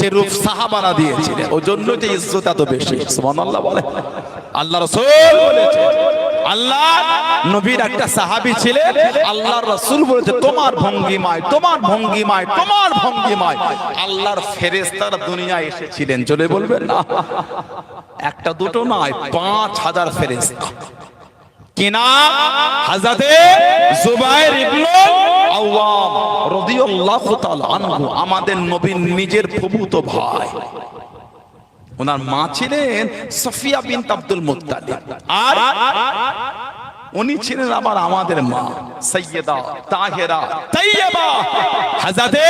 যে রূপ সাহাবারা দিয়েছিলেন, ওই জন্য যে ইজ্জত এত বেশি। সুবহানাল্লাহ বলে। আল্লাহ রাসূল বলেছেন, আল্লাহ নবীর একটা সাহাবী ছিলেন, আল্লাহর রাসূল বলেছে তোমার ভঙ্গিমায়, তোমার ভঙ্গিমায়, তোমার ভঙ্গিমায় আল্লাহর ফেরেশতারা দুনিয়ায় এসেছিলেন। চলে বলবেন না? একটা দুটো নয়, 5000 ফেরেশতা। কি নাম? হযরতে জুবাইর ইবনে আওয়াম রাদিয়াল্লাহু তাআলা আনহু আমাদের নবীর নিজের ফুফুতো ভাই। ওনার মা ছিলেন সফিয়া বিনত আব্দুল মুত্তালিব, আর উনি ছিলেন আবার আমাদের মা সাইয়্যিদা তাহেরা তাইয়্যিবা হযরতে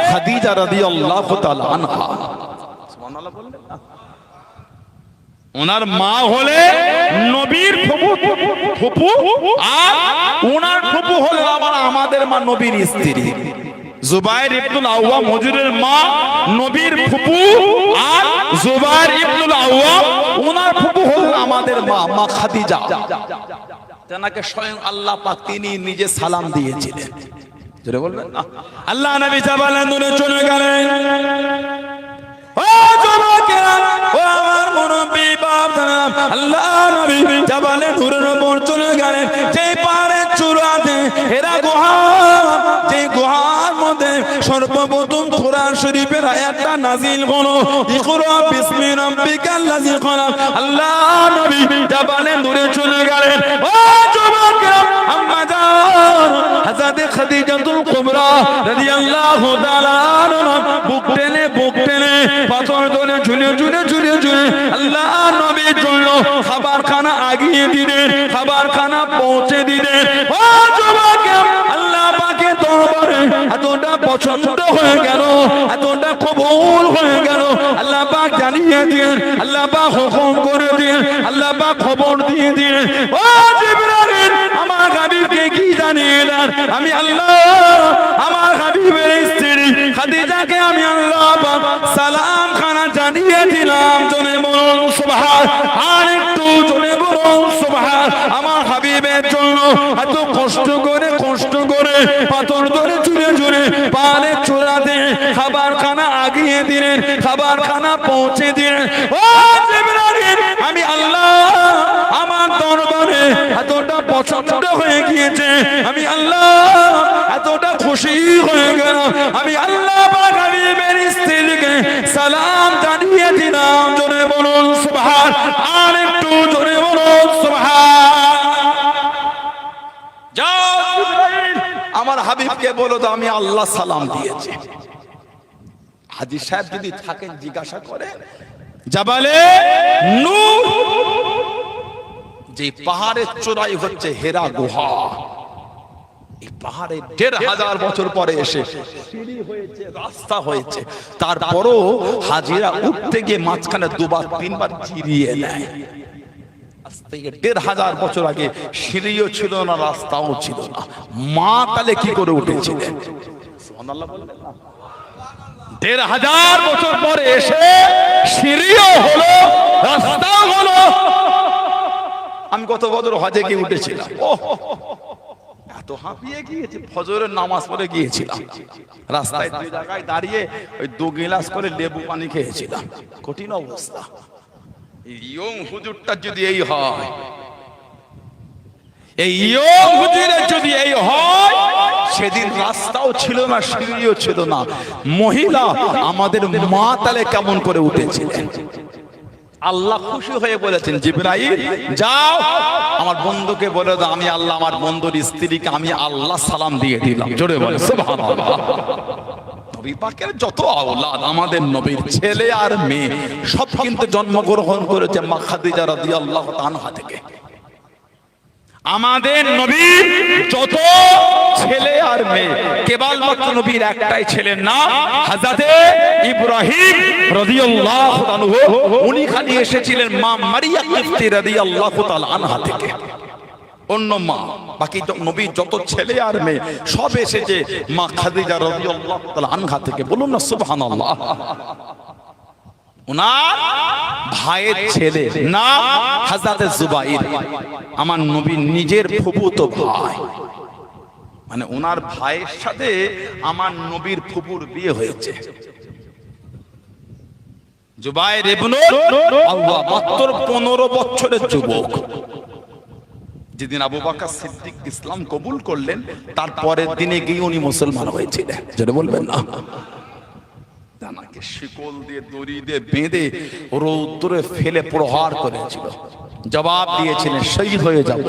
খাদিজা রাদিয়াল্লাহু তাআলা আনহা। সুবহানাল্লাহ বললেন না? ওনার মা হলে নবীর ফুফু, আর ওনার ফুফু হলো আবার আমাদের মা নবীর স্ত্রী জুবাইর ইবনুল আওয়াম হুজুরের মা নবীর ফুফু, আর জুবাইর ইবনুল আওয়াম ওনার ফুফু হলো আমাদের মা খাদিজা। তেনাকে স্বয়ং আল্লাহ পাক তিনি নিজে সালাম দিয়েছিলেন। জোরে বলবেন না? আল্লাহ নবী জাবালে নূরে চলে গেলেন। ও যুবকেরা, ও আমার মুরব্বি বাপরা, আল্লাহ নবী জাবালে নূরের উপর চলে গেলেন। যে পাহাড়ের চূড়াতে হেরা গুহা, যে গুহার মধ্যে সর্বপ্রথম কোরআন শরীফের আয়াতটা নাজিল হলো, ইকরা বিসমি রাব্বিকাল্লাযী খালাক। আল্লাহ নবী জাবালে নূরে চলে গেলেন। ও যুবকেরা, আম্মা জান হযরত খাদিজাতুল কুবরা রাদিয়াল্লাহু তাআলা আনহা বুক টেনে পাথর ধরে ঝুলে আল্লাহ নবীর জন্য খাবারখানা আগিয়ে দিলেন, খাবারখানা পৌঁছে দিলেন। ও যুবকেরা, আল্লাহ পাকের দরবারে এতটা পছন্দ হয়ে গেল, এতটা কবুল হয়ে গেল। আল্লাহ পাক জানিয়ে দিলেন, আল্লাহ পাক হুকুম করে দিলেন, আল্লাহ পাক খবর দিয়ে দিলেন। ও জিবরাইল, আমার হাবিবকে কি জানিয়ে দেন? আমি আল্লাহ আমার হাবিবের স্ত্রী খাদিজাকে আমি আল্লাহ পাক সালাম খানা জানিয়ে দিলাম। জোরে বলুন সুবহান, আর একটু জোরে বলুন সুবহান। আমার হাবিবের জন্য এত কষ্ট করে পাথর ধরে চুরে পালে চূড়াতে খাবারখানা আগিয়ে দিলেন, খাবারখানা পৌঁছে দিলেন। ও জিবরাইল, আমি আল্লাহ আমার দরবারে এতটা পছন্দ হয়ে গিয়েছে, আমি আল্লাহ এতটা খুশি হয়ে গেল, আমি আল্লাহ পাক হাবিবের স্ত্রীকে সালাম জানিয়ে দিলাম। জোরে বলুন সুবহান, আর একটু জোরে বলুন সুবহান। যাও জিবরাইল, আমার হাবিবকে বলো তো আমি আল্লাহ সালাম দিয়েছি। হাজী সাহেব যদি থাকেন জিজ্ঞাসা করে, জাবালে নূর, যে পাহাড়ের চূড়াই হচ্ছে হেরা গুহা, এই পাহাড়ে ১৫০০ বছর পরে এসে সিঁড়ি হয়েছে, রাস্তা হয়েছে, তারপরও হাজিরা উঠতে গিয়ে মাঝখানে দুবার তিনবার জিরিয়ে নেয়। আজ থেকে ১৫০০ বছর আগে সিঁড়িও ছিল না, রাস্তাও ছিল না, মা তাহলে কি করে উঠেছিলেন? সুবহানাল্লাহ বলবেন না? ১৫০০ বছর পরে এসে সিঁড়িও হলো, রাস্তাও হলো। আমি গত বছর হজে গিয়ে উঠেছিলাম, এত হাঁপিয়ে গিয়েছি, ফজরের নামাজ পড়ে গিয়েছিলাম, রাস্তায় দুই জায়গায় দাঁড়িয়ে ওই 2 গিলাস করে লেবু পানি খেয়েছিলাম। কঠিন অবস্থা। ইয়ং হুজুরটা যদি এই হয়, এই ইয়ং হুজুরের যদি এই হয়, সেদিন রাস্তাও ছিল না, সিঁড়িও ছিল না, মহিলা আমাদের মা তালে কেমন করে উঠেছিলেন? আল্লাহ খুশি হয়ে বলেছেন, জিবরাইল যাও আমার বন্ধুকে বলে দাও আমি আল্লাহ আমার বন্ধুর স্ত্রীকে আমি আল্লাহ সালাম দিয়ে দিলাম। জোরে বলে সুবহানাল্লাহ। নবী পাকের যত আওলাদ, আমাদের নবীর ছেলে আর মেয়ে সব কিন্তু জন্মগ্রহণ করেছে মা খাদিজা রাদিয়াল্লাহু তাআলা থেকে। আমাদের নবীর যত ছেলে আর মেয়ে, কেবলমাত্র নবীর একটাই ছেলের নাম হযরতে ইব্রাহিম রাদিয়াল্লাহু আনহু, উনি খালি এসেছিলেন মা মারিয়াম কিফতি রাদিয়াল্লাহু তাআলা আনহা থেকে, অন্য মা বাকি নবীর যত ছেলে আর মেয়ে সব এসেছে মা খাদিজা রাদিয়াল্লাহু তাআলা আনহা থেকে। বলুন না সুবহানাল্লাহ। ওনার ভাইয়ের ছেলে নাম হযরতে জুবাইর, আমার নবীর নিজের ফুফুতো ভাই, মানে ওনার ভাইয়ের সাথে আমার নবীর ফুফুর বিয়ে হয়েছে। জুবাইর ইবনুল আওয়াম মাত্র 15 বছরের যুবক। যেদিন আবু বকর সিদ্দিক ইসলাম কবুল করলেন, তারপরের দিনে গিয়ে উনি মুসলমান হয়েছিলেন। যেটা বলবেন না, তানাকে শিকল দিয়ে দড়ি দিয়ে বেঁধে রৌদ্রে ফেলে প্রহার করেছিল, জবাব দিয়েছিলেন শহীদ হয়ে যাব,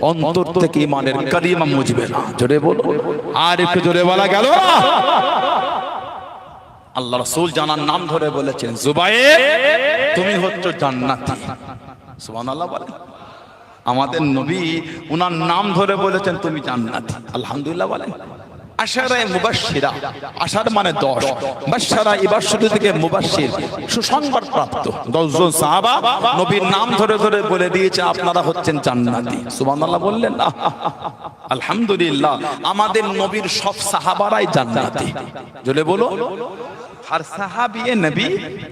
অন্তর থেকে ইমানের কালিমা মুজবে না। জোরে বলো, আর একটু জোরে বলা গেল না? আল্লাহ রাসূল জানার নাম ধরে বলেছেন, জুবায়ের তুমি হচ্ছ জান্নাতি। সুবহানাল্লাহ বলেন। আমাদের নবী উনার নাম ধরে বলেছেন তুমি জান্নাতি। আলহামদুলিল্লাহ বলেন। আশারায়ে মুবাশশিরা, আশার মানে 10, বাশশারা এবার শুরু থেকে মুবাশশির, সুসংবাদ প্রাপ্ত 10 জন সাহাবা নবীর নাম ধরে ধরে বলে দিয়েছে আপনারা হচ্ছেন জান্নাতি। সুবহানাল্লাহ বললেন না? আলহামদুলিল্লাহ, আমাদের নবীর সব সাহাবারাই জান্নাতি। জোরে বলো, हर साहबी नबी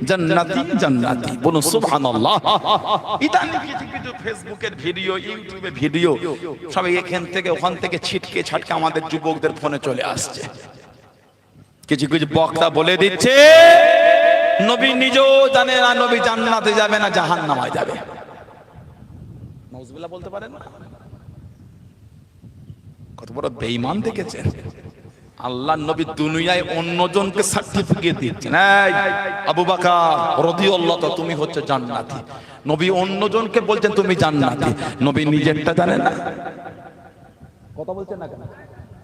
जन्नती जन्नती, बोलो सुबहानाल्लाह। इदानीं কিছু ফেসবুকের ভিডিও, ইউটিউবে ভিডিও সবাই এখান থেকে ওখান থেকে ছিটকে ছাটকে আমাদের যুবকদের ফোনে চলে আসছে। কিছু কিছু বক্তা বলে দিচ্ছে নবী নিজেও জানে না নবী জান্নাতে যাবে না জাহান্নামে যাবে। নাউজুবিল্লাহ বলতে পারেন না? কত বড় বেঈমান দেখেছেন? আল্লাহ নবী দুনিয়ায় অন্যজনকে সার্টিফিকেট দিচ্ছেন, এই আবু বকর রাদিয়াল্লাহু তাআলা তুমি হচ্ছে জান্নাতি। নবী অন্যজনকে বলছেন তুমি জান্নাতি, নবী নিজেরটা জানেন না। কথা বলছেন না কেন?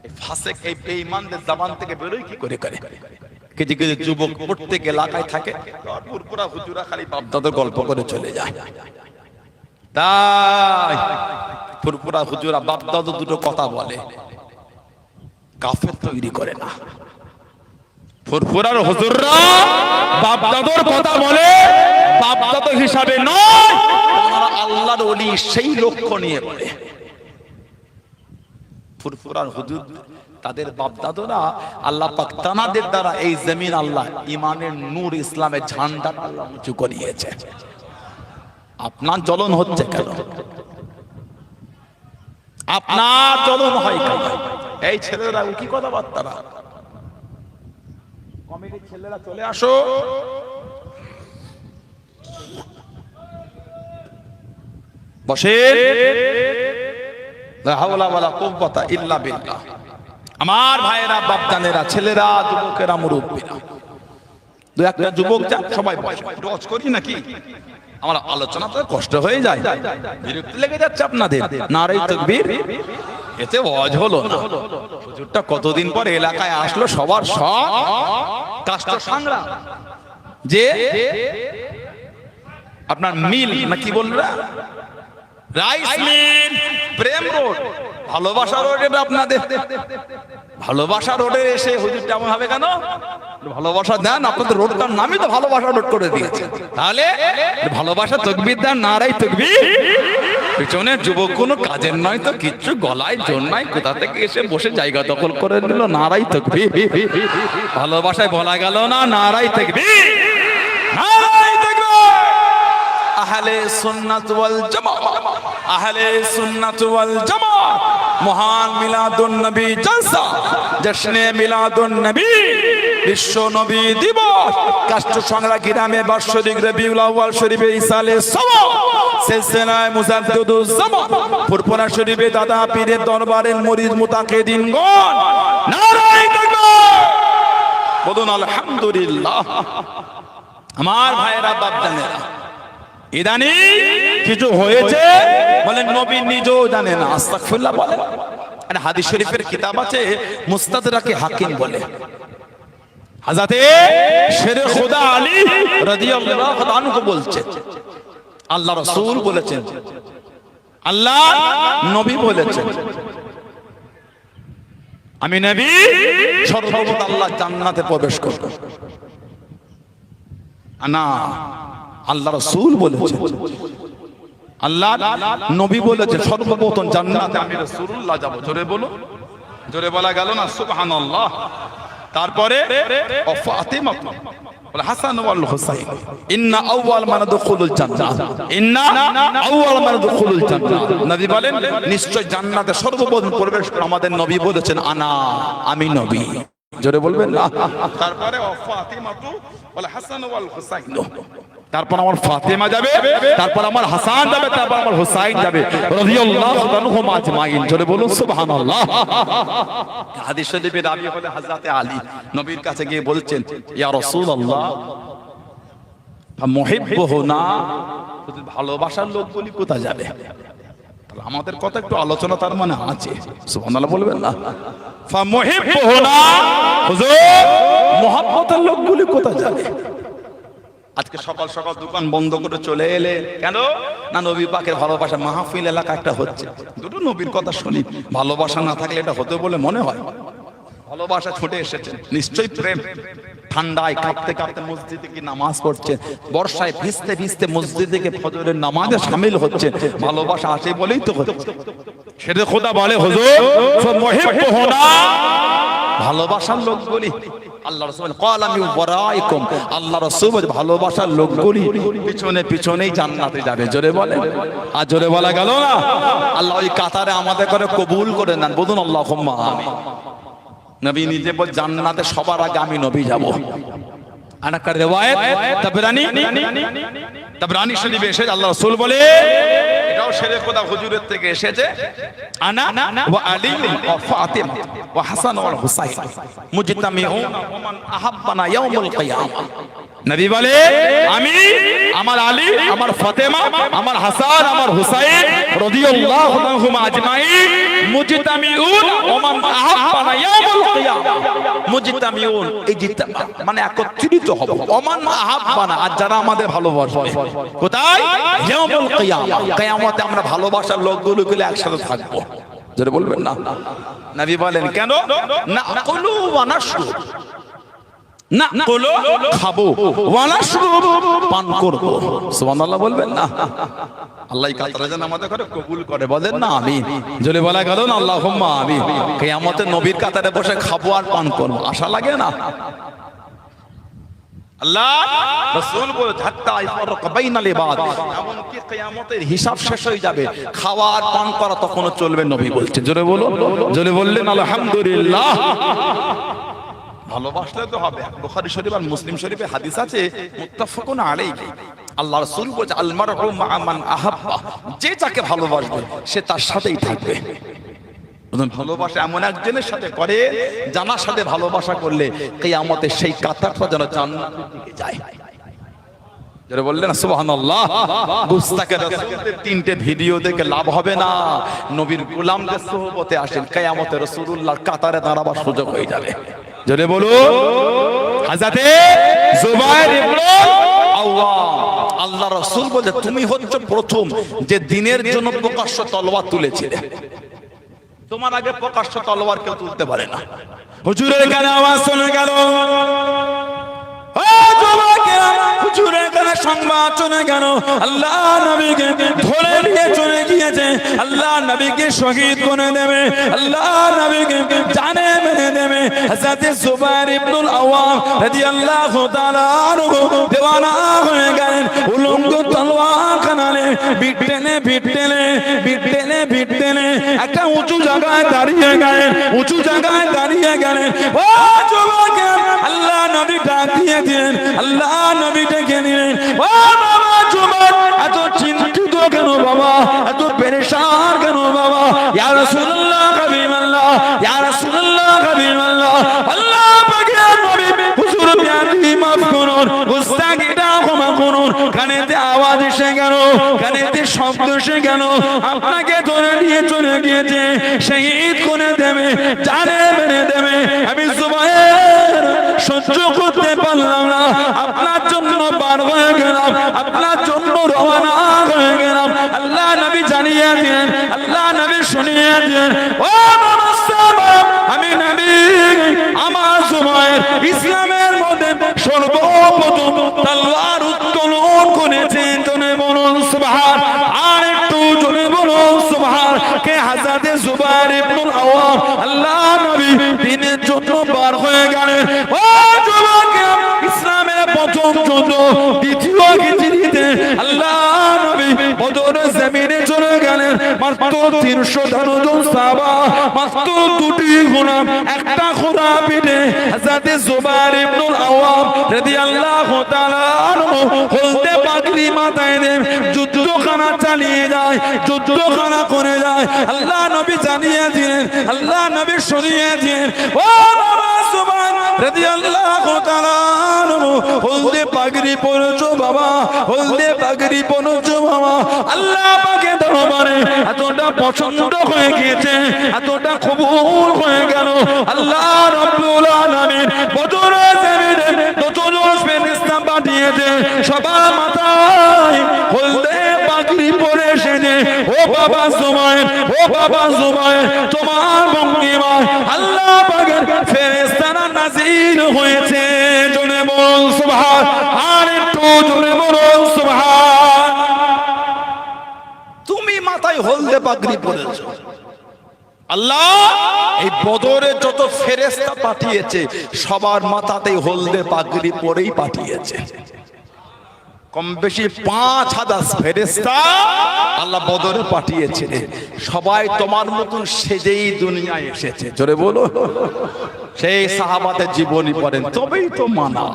এই ফাসিক এই বেঈমানদের জবান থেকে বেরোয় কি করে করে? কিছু কিছু যুবক প্রত্যেক এলাকায় থাকে, পুরপুরা হুজুরা খালি বাপদাদার গল্প করে চলে যায়। তাই পুরপুরা হুজুরা বাপদাদা দুটো কথা বলে, কাফের তৈরি করে না। ফুরফুরার হুজুররা বাপদাদার কথা বলে বাপদাদা হিসাবে নয়, তারা আল্লাহর ওলি সেই লক্ষ্য নিয়ে বলে। ফুরফুরার হুজুর তাদের বাপদাদারা আল্লাহ পাক তানাদের দ্বারা এই জমিন আল্লাহ ইমানের নূর ইসলামের ঝান্ডা আল্লাহ উঁচু করিয়েছে। আপনার জ্বলন হচ্ছে কেন? আপনার জ্বলন হয় কেন? এই ছেলেরা কি কথাবার্তা? কমিটির ছেলেরা চলে আসো। বসে। লা হাওলা ওয়ালা কুওয়াতা ইল্লা বিল্লাহ। আমার ভাইয়েরা, বাপজানেরা, ছেলেরা, যুবকেরা, মুরব্বীরা, দু একটা যুবক যান সবাই বসে। রোজ করি নাকি? আমার আলোচনা তো কষ্ট হয়ে যায়, বিরক্তি লেগে যাচ্ছে আপনাদের। নারে তাকবীর, এতে ওয়াজ হলো না। হুজুরটা কতদিন পর এলাকায় আসলো, সবার সব কাষ্ট সংগ্রাম যে আপনার মিল না কি বলরা, রাইস মিল, প্রেম রোড, ভালোবাসা রোড, এটা আপনাদের ভালোবাসা রোডে এসে হুজুর কেমন হবে কেন? ভালোবাসা দেন, আপনাদের রোডটার নামই তো ভালোবাসা রোড করে দিয়েছে। তাহলে ভালোবাসা তাকবীর দেন, নারাই তাকবীর। পিছনে যুবক কোনো কাজের নয় তো কিচ্ছু, গলায় জোর নাই, কোথা থেকে এসে বসে জায়গা দখল করে নিল, নারাই তাকবীর। ভালোবাসায় বলা গেল না নারাই তাকবীর, নারাই তাকবীর। আহলে সুন্নাত ওয়াল জামাত, আহলে সুন্নাত ওয়াল জামাত মহান মিলাদুন নবী জলসা, জশ্নে মিলাদুন নবী, বিশ্ব নবী দিবস, কাষ্ট সংগ্রাম গ্রামে বার্ষিক রবিউল আউয়াল শরীফে ইসালে সওয়াব, সিলসিলায়ে মুজাদ্দিদুজ জামান, ফুরফুরা শরীফে দাদা পীরের দরবারের মুরিদ মুতাকিদিনগণ নারায়ে তাকবীর, বলুন আলহামদুলিল্লাহ। আমার ভাইয়েরা, বাপজানেরা, ইদানি কিছু হয়েছে বলেন নবী নিজেও জানে না। আস্তাগফিরুল্লাহ বলেন। আর হাদিস শরীফের কিতাব আছে মুস্তাদরাকে হাকিম বলে, হযরতে শেরে খোদা আলী রাদিয়াল্লাহু আনহু বলছেন, আল্লাহ রাসূল বলেছেন, আল্লাহ নবী বলেছেন, আমি নবী সর্বপ্রথম আল্লাহ জান্নাতে প্রবেশ করব। না, আল্লাহ রাসূল বলেছেন, আল্লাহ নবী বলেছেন সর্বপ্রথম জান্নাতে আমি রাসূলুল্লাহ যাব। জোরে বলো, জোরে বলা গেল না? সুবহানাল্লাহ। তারপরে ফাতিমা ওয়াল হাসান ওয়াল হুসাইন, ইন্না আউয়াল মান দুখুলুল জান্নাহ, ইন্না আউয়াল মান দুখুলুল জান্নাহ। নবী বলেন নিশ্চয় জান্নাতে সর্বপ্রথম প্রবেশ আমাদের নবী বলেছেন আনা, আমি নবী। জোরে বলবেন না? তারপরে ফাতিমা ওয়াল হাসান ওয়াল হুসাইন, তারপর আমার ফাতেমা যাবে, তারপর আমার হাসান যাবে, তারপর আমার হুসাইন যাবে রাদিয়াল্লাহু আনহুম আজমাইন। জোরে বলুন সুবহানাল্লাহ। হাদিস শরীফে রাবি হলে হযরত আলী নবীর কাছে গিয়ে বলছেন, ইয়া রাসূলুল্লাহ মুহিব্বুহুনা, ভালোবাসার লোকগুলি কোথায় যাবে? আমাদের কথা একটু আলোচনা তার মানে আছে, সুবহানাল্লাহ বলবেন না? ফামুহিব্বুহুনা, হুজুর মুহাব্বতের লোকগুলি কোথায় যাবে? আজকে সকাল সকাল দোকান বন্ধ করে চলে এলে কেন? না নবী পাকের ভালোবাসা মাহফিল এলাকা একটা হচ্ছে, দুটো নবীর কথা শুনি। ভালোবাসা না থাকলে এটা হতে বলে মনে হয়? ভালোবাসা ছুটে এসেছেন, নিশ্চয়ই প্রেম। ঠান্ডায় কাঁপতে কাঁপতে মসজিদে কি নামাজ পড়ছেন, বর্ষায় ভিজতে ভিজতে মসজিদে গিয়ে ফজরের নামাজে শামিল হচ্ছে, ভালোবাসা আছে বলেই তো হচ্ছে। সেটা খোদা বলে হুজুর মুহিব্বুহুনা, ভালোবাসার লোকগুলি আল্লাহ রাসূল ক্বালা মিন ওয়ারাইকুম, আল্লাহ রাসূল ভালোবাসার লোকগুলি পিছনে পিছনেই জান্নাতে যাবে। জোরে বলে, আর জোরে বলা গেল না? আল্লাহ ওই কাতারে আমাদের করে কবুল করে নেন, বলুন আল্লাহুম্মা আমিন। নবী নিজে বল জান্নাতে সবার আগে আমি নবী যাব। আনাকা রিওয়ায়াত তাবরানী শরীফে এসে আল্লাহ রাসূল বলে, এটাও শেরে খোদা হুজুরের থেকে এসেছে, আনা ওয়া আলী ওয়া ফাতিমা ওয়া হাসান ওয়া হুসাইন মুজতামিউন ওয়া মান আহাব্বানা ইয়াউমুল কিয়ামা। নবী বলে, আমি, আমার আলী, আমার ফাতেমা, আমার হাসান, আমার হুসাইন রাদিয়াল্লাহু আনহুম আজমাইন মুজতামিউন ওয়া মান আহাব্বানা ইয়াউমুল কিয়ামা। মুজতামিউন এই জিতা মানে একত্রিত হব, ওয়া মান আহাব্বানা আর যারা আমাদের ভালোবাসবে কোথায়? ইয়াউমুল কিয়ামা, কিয়ামতে আমরা ভালোবাসার লোকগুলো একসাথে থাকবো। যারা বলবেন না? নবী বলেন কেন? না কুলু ওয়া নাশরু, না কুলু খাবো, ওয়া নাশরু পান করব। সুবহানাল্লাহ বলবেন না? আল্লাহ কাতারে যেন আমাদের করে কবুল করে, বলেন না আমিন। জোরে বলা গেল না? আল্লাহুম্মা আমিন। কিয়ামতে নবীর কাতারে বসে খাবো আর পান করব, আশা লাগে না? আল্লাহ রাসূল বলে হাত্তা ইফারকা বাইনাল ইবাদ, এমনকি কিয়ামতের হিসাব শেষ হয়ে যাবে, খাওয়া আর পান করা তখনও চলবে, নবী বলছেন। জোরে বলো, জোরে বললেন আলহামদুলিল্লাহ। ভালোবাসলে তো হবে। বুখারী শরীফ আর মুসলিম শরীফে হাদিস আছে মুত্তাফাকুন আলাইহি, আল্লাহ রাসূল বলেছে আল মারউ মা মান আহাব্বা, যে যাকে ভালোবাসবে সে তার সাথেই থাকবে। ভালোবাসা এমন একজনের সাথে করে জানার সাথে ভালোবাসা করলে কিয়ামতে সেই কাতারটা যেন জান্নাতের দিকে যায়। যারা বললেন সুবহানাল্লাহ। গুস্তাখে রাসূলের তিনটে ভিডিও দেখে লাভ হবে না, নবীর গোলামদের সোহবতে আসেন, কিয়ামতে রাসূলুল্লাহর কাতারে দাঁড়াবার সুযোগ হয়ে যাবে। জোরে বলো, হযরতে জুবাইর ইবনে আওয়াম, আল্লাহ রাসূল বলে তুমি হচ্ছে প্রথম যে দিনের জন্য প্রকাশ্য তলোয়ার তুলেছিলে, তোমার আগে প্রকাশ্য তলোয়ার কেউ তুলতে পারে না। হুজুরের কানে আওয়াজ শুনে গেল, ও যুবকেরা, হুজুরের কানে সংবাদ শুনে গেল, আল্লাহ নবীকে ধরে নিয়ে চলে গিয়েছে, আল্লাহ নবীকে শহীদ করে দেবে, আল্লাহ নবীকে জানে মেরে দেবে। হযরত জুবাইর ইবনুল আওয়াম রাদিয়াল্লাহু তাআলা আনহু দেওয়ানা হয়ে গেলেন, উলঙ্গ তলোয়ার কানালে বিটেনে বিটেনে বিটেনে বিটেনে একটা উঁচু জায়গায় দাঁড়িয়ে গেলেন, উঁচু জায়গায় দাঁড়িয়ে গেলেন। ও যুবকেরা, আল্লাহ নবী ডাক দিয়ে দিলেন, আল্লাহ নবী ডেকে নিলেন, ও বাবা যুবক, এত চিন্তিত কেন বাবা, এত পেরেশান কেন বাবা? ইয়া রাসূলুল্লাহ হাবিবাল্লাহ, ইয়া রাসূলুল্লাহ হাবিবাল্লাহ, আল্লাহ পাকের নবী হুজুর বিয়াদি মাফ করুন, গুস্তাখিটা ক্ষমা করুন। কানেতে আওয়াজ এসে গেল, কানেতে শব্দ এসে গেল, আপনাকে ধরে নিয়ে চলে গিয়েছে, শহীদ করে দেবে, জানে মেরে দেবে। আমি জুবাইর সহ্য করতে পারলাম না, আপনার জন্য বার হয়ে গেলাম, আপনার জন্য রওনা হয়ে গেলাম। আল্লাহ নবী জানিয়ে দিলেন, আল্লাহ নবী শুনিয়ে দিলেন, ও মুসলমান, আমি নবী আমার জুবাইর ইসলামের মধ্যে সর্বপ্রথম তলোয়ার উত্তোলন করেছেন। জনে বলুন সুবহান, আর একটু জনে বলুন সুবহান। কে? হযরত জুবাইর ইবনুল আওয়াম, আল্লাহ নবী দিনের জন্য বার হয়ে গেলেন। ও যুবকেরা, ইসলামের প্রথম যুদ্ধ দ্বিতীয় হিজরিতে আল্লাহ নবী বদরের জমিনে চলে গেলেন, মাত্র 300 জন সাহাবা, মাত্র দুটি ঘোড়া, একটা ঘোড়া পিঠে হযরত জুবাইর ইবনুল আওয়াম রাদিয়াল্লাহু তাআলা আনহু হলদে পাগড়ি মাথায় দিয়ে যুদ্ধখানা চালিয়ে যায়, যুদ্ধখানা করে যায়। আল্লাহ নবী জানিয়ে দিলেন, আল্লাহ নবী শুনিয়ে দিলেন, ও বাবা জুবাইর রাদিয়াল্লাহু তাআলা আনহু হলদে পাগড়ি পরেছো বাবা, হলদে পাগড়ি পরেছো বাবা। আল্লাহ পাকের দরবারে এতটা পছন্দ হয়ে গিয়েছে, এতটা কবুল হয়ে গেল। আল্লাহ রাব্বুল আলামিন বদরের জমিনে যতজন ফেরেশতা পাঠিয়েছে সবার মাথায় হলদে পাগড়ি পরে এসেছে। ও বাবা জুবাইর, ও বাবা জুবাইর, তোমার ভঙ্গিমায় আল্লাহ পাকের ফেরেশতারা নাযিল হয়েছে। জোরে বল সুবহান, আর একটু জোরে বল সুবহান। তুমি মাথায় হলদে পাগড়ি পরেছো, আল্লাহ এই বদরে যত ফেরেশতা পাঠিয়েছে সবার মাথাতেই হলদে পাগড়ি পরেই পাঠিয়েছে। কম বেশি 5000 ফেরেশতা আল্লাহ বদরে পাঠিয়েছে। সবাই তোমার মতন সেজেই দুনিয়ায় এসেছে। জোরে বলো, সেই সাহাবাদের জীবনী পড়েন, তবেই তো মানা,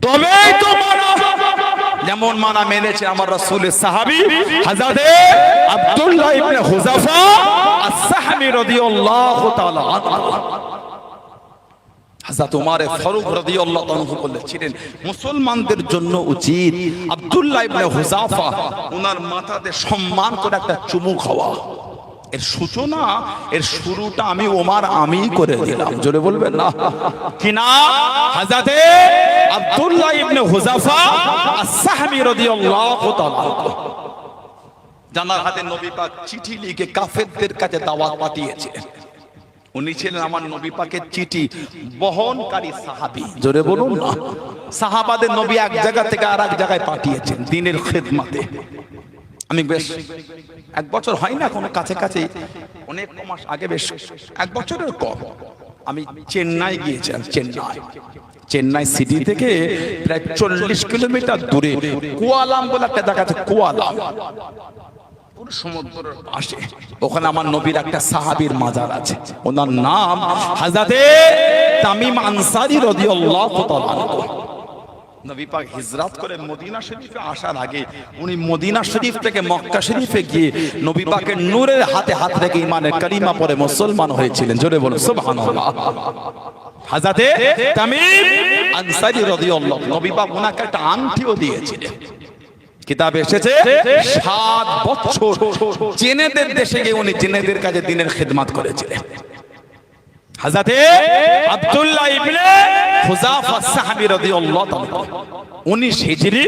তবেই তো মানা। যেমন মানা মেনেছে আমার রাসূলের সাহাবী হযরত আব্দুল্লাহ ইবনে হুযাফা আস-সাহমি রাদিয়াল্লাহু তাআলা আনহু। হযরত ওমর ফারুক রাদিয়াল্লাহু আনহু বলেছিলেন, মুসলমানদের জন্য উচিত আব্দুল্লাহ ইবনে হুযাফা ওনার মাথাতে সম্মান করে একটা চুমু খাওয়া। এর সূচনা, এর শুরুটা আমি ওমর আমি করে দিলাম। জোরে বলবেন না কি না? হযরত আব্দুল্লাহ ইবনে হুযাফা আস-সাহমি রাদিয়াল্লাহু তাআলা জানার হাতে নবী পাক চিঠি লিখে কাফেরদের কাছে দাওয়াত পাঠিয়েছে। উনি ছিলেন আমার নবী পাকের চিঠি বহনকারী সাহাবী। জোরে বলুন না। সাহাবাদের নবী এক জায়গা থেকে আরেক জায়গায় পাঠিয়েছেন দ্বীনের খিদমতে। আমি বেশ 1 বছর হয় না, কোনো কাছে কাছে অনেক মাস আগে, বেশ 1 বছরের কম, আমি চেন্নাই গিয়েছিলাম। চেন্নাই সিটি থেকে প্রায় 40 কিলোমিটার দূরে কুয়ালাম বলে একটা জায়গা আছে, কুয়ালাম পুরো সমুদ্রের পাশে। ওখানে আমার নবীর একটা সাহাবীর মাজার আছে, ওনার নাম হযরত তামিম আনসারী রাদিয়াল্লাহু তাআলা আনহু। নবী পাক হিজরত করে মদিনা শরীফে আসার আগে উনি মদিনা শরীফ থেকে মক্কা শরীফে গিয়ে নবী পাকের নূরের হাতে হাত রেখে ঈমানের কালিমা পড়ে মুসলমান হয়েছিলেন। জোরে বলুন সুবহানাল্লাহ। হযরত তামিম আনসারী রাদিয়াল্লাহু, নবী পাক ওনাকে একটা আংটিও দিয়েছিলেন। কিতাবে এসেছে 7 বছর জিনেদের দেশে গিয়ে উনি জিনেদের কাছে দ্বীনের খিদমত করেছিলেন। হযরত আব্দুল্লাহ ইবনে হুযাফা আস-সাহমি রাদিয়াল্লাহু তাআলা 19 হিজরি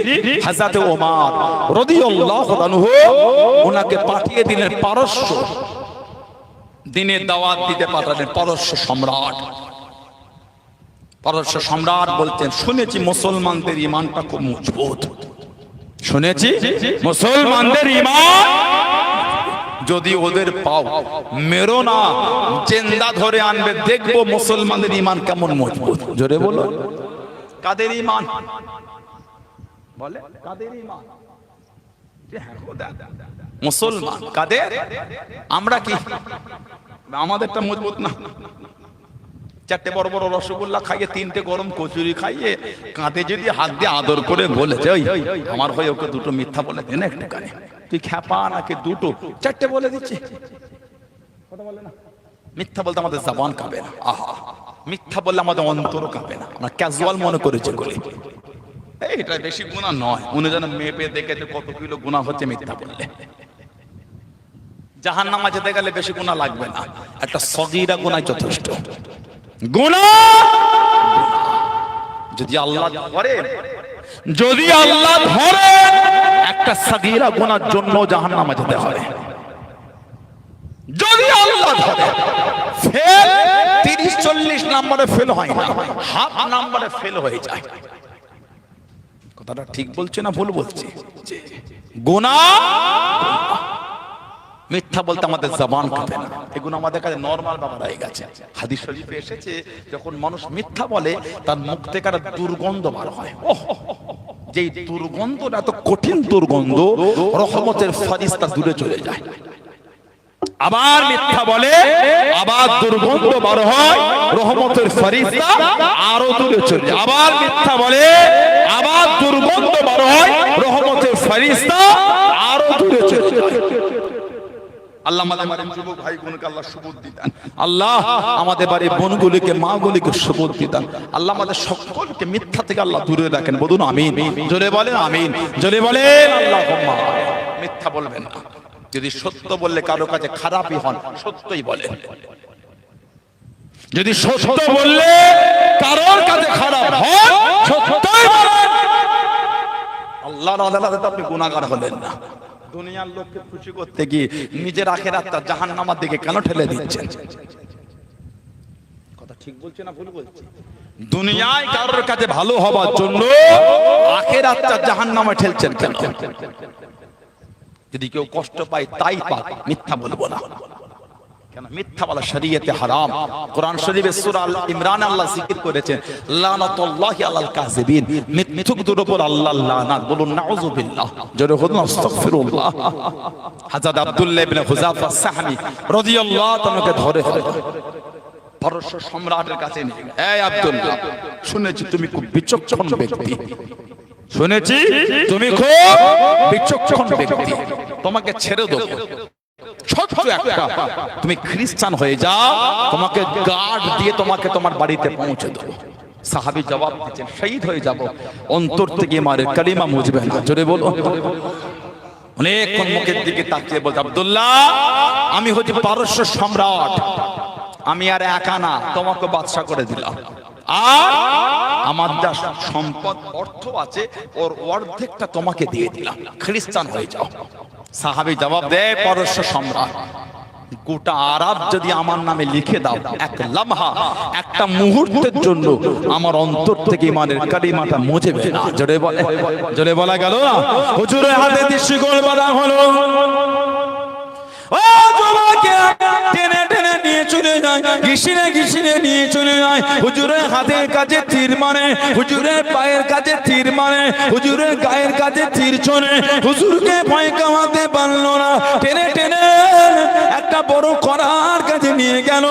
হযরত ওমর রাদিয়াল্লাহু আনহু ওনাকে পাঠিয়ে দিলেন পারস্য, দ্বীনের দাওয়াত দিতে পাঠালেন পারস্য সম্রাট। পারস্য সম্রাট বলতেন, শুনেছি মুসলমানদের ঈমানটা খুব মজবুত, শুনেছি মুসলমানদের ঈমান, যদি ওদের পাও মেরো না, জিন্দা ধরে আনবে, দেখবো মুসলমানদের ঈমান কেমন মজবুত। জোরে বলো, কাদের ঈমান বলে? কাদের ঈমান? মুসলমান। কাদের? আমরা কি আমাদেরটা মজবুত না? 4টে বড় বড় রসগোল্লা খাইয়ে, 3টে গরম কচুরি খাইয়ে, কাঁধে যদি হাত দিয়ে আদর করে বলেছে, ওই আমার হয়ে ওকে 2টো মিথ্যা বলে দেন একটুখানি, তুই খ্যাপা নাকি 2টো 4টে বলে দিচ্ছে, কথা বলে না। মিথ্যা বলতে আমাদের জবান কাঁপে না, আহা, মিথ্যা বললে আমাদের অন্তর কাঁপে না, আমরা ক্যাজুয়াল মনে করেছি বলে। এটা বেশি গুনাহ নয়, উনি যেন মেপে দেখেছে কত কিলো গুনাহ হচ্ছে মিথ্যা বললে। জাহান্নামে যেতে গেলে বেশি গুনাহ লাগবে না, একটা সগীরা গুনাহ যথেষ্ট। গুনাহ যদি আল্লাহ ধরে, যদি আল্লাহ ধরে, একটা সগীরা গুনার জন্য জাহান্নামে যেতে হয়। যদি আল্লাহ ধরে, ফেল 30-40 নম্বরে ফেল হয় না, হাফ নম্বরে ফেল হয়ে যায়। কথাটা ঠিক বলছে না ভুল বলছি? গুনাহ, মিথ্যা বলতে আমাদের জবান কাঁপে না, এগুলো আমাদের কাছে নরমাল ব্যাপার হয়ে গেছে। হাদিস শরীফে এসেছে, যখন মানুষ মিথ্যা বলে তার মুখ থেকে একটা দুর্গন্ধ বার হয়। ওহ, যেই দুর্গন্ধটা এত কঠিন দুর্গন্ধ, রহমতের ফেরেশতা দূরে চলে যায়। আবার মিথ্যা বলে, আবার দুর্গন্ধ বার হয়, রহমতের ফেরেশতা আরো দূরে চলে যায়। আবার মিথ্যা বলে, আবার দুর্গন্ধ বার হয়, রহমতের ফেরেশতা আরো দূরে চলে যায়। আল্লাহ আমাদের যুবক ভাই বোনকে আল্লাহ সুবুদ্ধি দান। আল্লাহ আমাদের বাড়ির বোনগুলিকে, মাগুলিকে সুবুদ্ধি দান। আল্লাহ আমাদের সকলকে মিথ্যা থেকে আল্লাহ দূরে রাখেন। বলুন আমিন। জোরে বলেন আমিন। জোরে বলেন আল্লাহুম্মা। মিথ্যা বলবেন না। যদি সত্য বললে কারো কাছে খারাপই হন, সত্যই বলেন। যদি সত্য বললে কারোর কাছে খারাপ হন, সত্যই বলেন। আল্লাহর আদালতে আপনি গুনাহগার হলেন না। দুনিয়ার লোককে খুশি করতে গিয়ে নিজের আখিরাতটা জাহান্নামের দিকে কেন ঠেলে দিচ্ছেন? কথা ঠিক বলছি না ভুল বলছি? দুনিয়ায় কারোর কাছে ভালো হবার জন্য আখিরাতটা জাহান্নামে ঠেলছেন কেন? যদি কেউ কষ্ট পায় তাই পাক, মিথ্যা বলবো না। কেন মিথ্যা বলা শরীয়তে হারাম। কোরআন শরীফে সূরা আল ইমরান আল্লাহ জিকির করেছেন, লানাতুল্লাহি আলাল কাযিবিন, মিথ্যুকদের উপর আল্লাহর লানাত। বলুন নাউযুবিল্লাহ। জোরে বলুন আস্তাগফিরুল্লাহ। হযরত আব্দুল্লাহ ইবনে হুযাফা সাহমি রাদিয়াল্লাহু তাআলাকে ধরে পারস্য সম্রাটের কাছে নিয়ে গেলেন। এই আব্দুল্লাহ, শুনেছি তুমি খুব বিচক্ষণ ব্যক্তি, শুনেছি তুমি খুব বিচক্ষণ ব্যক্তি, তোমাকে ছেড়ে দেবো। ছোট্ট একটা তুমি খ্রিস্টান হয়ে যাও, তোমাকে গার্ড দিয়ে তোমাকে তোমার বাড়িতে পৌঁছে দেবো। সাহাবী জবাব দিচ্ছেন, শহীদ হয়ে যাব, অন্তর থেকে মারে কালিমা মুজবে না। জোরে বলো। অনেকক্ষণ মুখের দিকে তাকিয়ে বলছে, আব্দুল্লাহ আমি হচ্ছি পারস্য সম্রাট, আমি আর একা না, তোমাকে বাদশা করে দিলাম। আর আমার যা সম্পদ অর্থ আছে ওর অর্ধেকটা তোমাকে দিয়ে দিলাম, খ্রিস্টান হয়ে যাও। সাহাবী জবাব দেয়, পারস্য সম্রাট গোটা আরব যদি আমার নামে লিখে দাও, এক লম্হা, একটা মুহূর্তের জন্য আমার অন্তর থেকে ইমানের কালিমাটা মুছবে না। জোরে বলা গেল না? হুজুরের হাতে শিকল বাঁধা হলো। ও যুবকে টেনে টেনে নিয়ে চলে যায়, ঘিসিনে ঘিসিনে নিয়ে চলে যায়। হুজুরের হাতের কাছে তীর মানে, হুজুরের পায়ের কাছে তীর মানে, হুজুরের গায়ের কাছে তীর চলে। হুজুরকে ভয় কামাতে পারলো না, টেনে টেনে একটা বড় কড়ার কাছে নিয়ে গেল।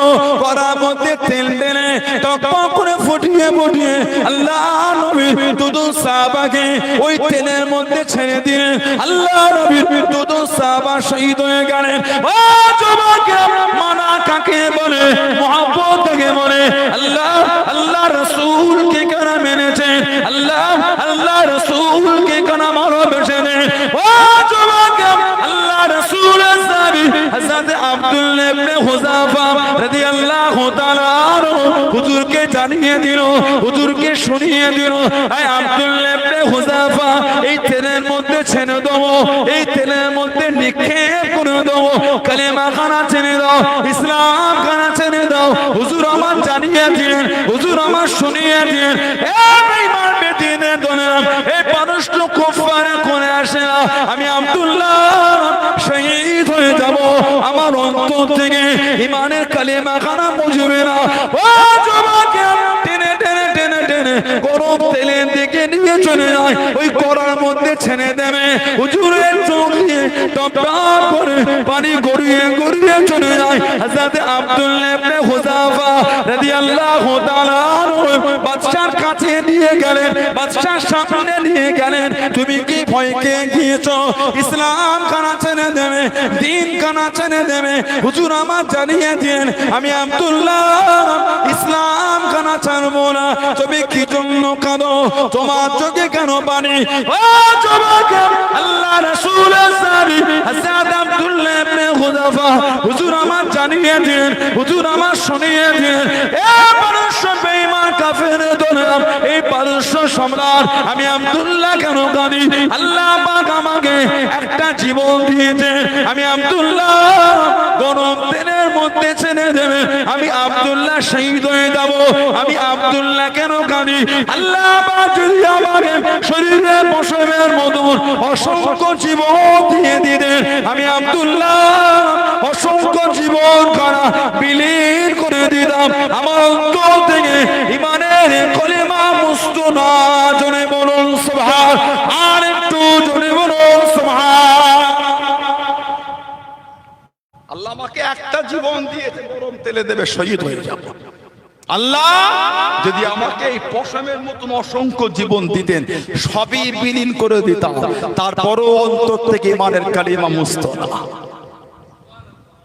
কড়ার মধ্যে তেল টেনে টকটক করে ফুটিয়ে ফুটিয়ে আল্লাহ নবী দুদু সাহাবাকে ওই তেলের মধ্যে ছেড়ে দিলেন। আল্লাহ নবী দুদু সাহাবা শহীদ হয়ে গেলেন। ও যুবকেরা, মানা কাকে বলে, মুহাব্বত কাকে বলে? আল্লাহ আল্লাহ রাসূলকে কারা মেনেছেন, আল্লাহ আল্লাহ রাসূলকে কারা ভালোবেসেছেন। ও যুবকেরা, আল্লাহ রাসূলের সাহাবী হযরত আব্দুল্লাহ ইবনে হুযাফা রাদিয়াল্লাহু তাআলা হুজুরকে জানিয়ে দিল, হুজুরকে শুনিয়ে দিল, এই আব্দুল্লাহ ইবনে হুযাফা এই তেলের মধ্যে ছেড়ে দাও, এই তেলের মধ্যে নিক্ষেপ করে দাও, কালেমা খানা ছেড়ে দাও, ইসলাম খানা ছেড়ে দাও। হুজুর আমার জানিয়ে দিলেন, হুজুর আমার শুনিয়ে দিলেন। এই বেঈমান বেদিনের দলেরা, এই পারস্য কুফারে কোনে আসে না, আমি আব্দুল্লাহ শহীদ হয়ে যাব, আমার অন্তর থেকে ইমানের কালেমা খানা মুছবে না। ও যুবক, টেনে টেনে টেনে টেনে গরম তেলের দিকে নিয়ে চলে যায়, ওই কড়ার মধ্যে ছেড়ে দেবে। হুজুরের চোখ দিয়ে টপ টপ করে পানি গড়িয়ে গড়িয়ে চলে যায়। হযরত আব্দুল্লাহ ইবনে হুযাফা রাদিয়াল্লাহু তাআলা বাদশার কাছে নিয়ে গেলেন, বাদশার সামনে নিয়ে গেলেন। তুমি কি ভয় পেয়ে গিয়েছো? ইসলাম কানা ছেড়ে দেবে, দিন কানা ছেড়ে দেবে। হুজুর আমার জানিয়ে দিন, আমি আব্দুল্লাহ ইসলাম কানা ছাড়বো না। তুমি কি জন্য কাঁদো? তোমার চোখে কেন পানি? ও যুবক, আল্লাহ রাসূলের সাহাবী হযরত আব্দুল্লাহ ইবনে হুযাফা, হুজুর আমার জানিয়ে দিন, হুজুর আমার শুনিয়ে দিন। এই পারস্য বেঈমান কাফের দলেরা, এই পারস্য সম্রাট, আমি আব্দুল্লাহ কেন কাঁদি? আল্লাহ পাক আমাকে একটা জীবন দিয়েছে, আমি আব্দুল্লাহ গরম তেলের মধ্যে ছেড়ে দেবে, আমি আব্দুল্লাহ শহীদ হয়ে যাব, আমি আব্দুল্লাহ কেন কাঁদি? আল্লাহ পাক যদি আমাকে শরীরের পশমের মতন অসংখ্য জীবন দিয়ে দিতেন, আমি আব্দুল্লাহ অসংখ্য জীবন কারা বিলীন করে দিতাম। আমার অন্তর থেকে ইমানের তাদের কলিমা মুস্তুনা, জোরে বলুন সুবহান, আর একটু জোরে বলুন সুবহান। আল্লাহ আমাকে একটা জীবন দিয়েছে, গরম তেলে দেবে, শহীদ হয়ে যাব। আল্লাহ যদি আমাকে এই পশমের মতন অসংখ্য জীবন দিতেন, সবই বিলীন করে দিতাম, তারপরও অন্তর থেকে ইমানের কালিমা মুছতো না।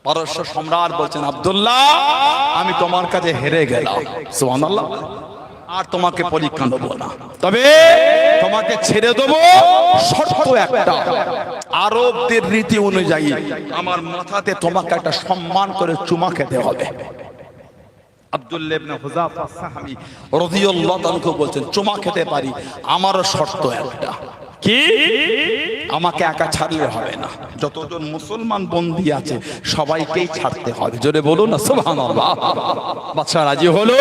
পারস্য সম্রাট বলছেন, আব্দুল্লাহ আমি তোমার কাছে হেরে গেলাম, সুবহানাল্লাহ, আর তোমাকে পরীক্ষা নেব না, তবে তোমাকে ছেড়ে দেবো, শর্ত একটা, আরবদের রীতি অনুযায়ী আমার মাথাতে তোমাকে একটা সম্মান করে চুমা খেতে হবে। আব্দুল্লাহ ইবনে হুযাফা সাহাবী রাদিয়াল্লাহু আনহু বলছেন, চুমা খেতে পারি, আমারও শর্ত একটা, কি? আমাকে একা ছাড়লে হবে না, যতজন মুসলমান বন্দী আছে সবাইকেই ছাড়তে হবে। জোরে বলুন না সুবহানাল্লাহ। বাদশা রাজি হলো,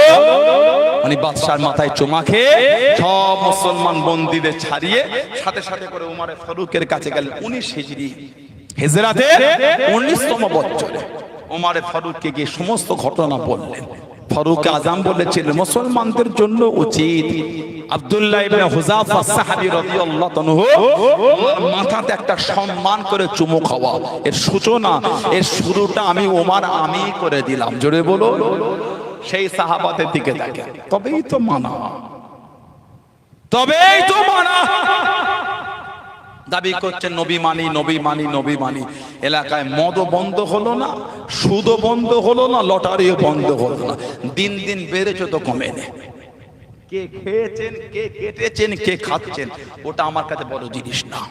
মানে বাদশার মাথায় চুমা খেয়ে সব মুসলমান বন্দীদের ছাড়িয়ে সাথে সাথে করে উমরে ফারুকের কাছে গেলেন। 19 হিজরি, হিজরাতে 19তম বছরে উমরে ফারুককে গিয়ে সমস্ত ঘটনা বললেন। ফারুক আজম বলেছিলেন, মুসলমানদের জন্য উচিত আব্দুল্লাহ ইবনে হুযাফা সাহাবী রাদিয়াল্লাহু আনহু মাথাতে একটা সম্মান করে চুমু খাওয়া, এর সূচনা, এর শুরুটা আমি ওমর আমি করে দিলাম। জোরে বলো। সেই সাহাবাদের দিকে দেখেন, তবেই তো মানা, তবেই তো মানা। দাবি করছেন নবী মানি, নবী মানি, নবী মানি। এলাকায় মদও বন্ধ হলো না, সুদও বন্ধ হলো না, লটারিও বন্ধ হলো না, দিন দিন বেড়েছে তো কমে নে। কে খেয়েছেন, কে কেটেছেন, কে খাচ্ছেন, ওটা আমার কাছে বড় জিনিস না।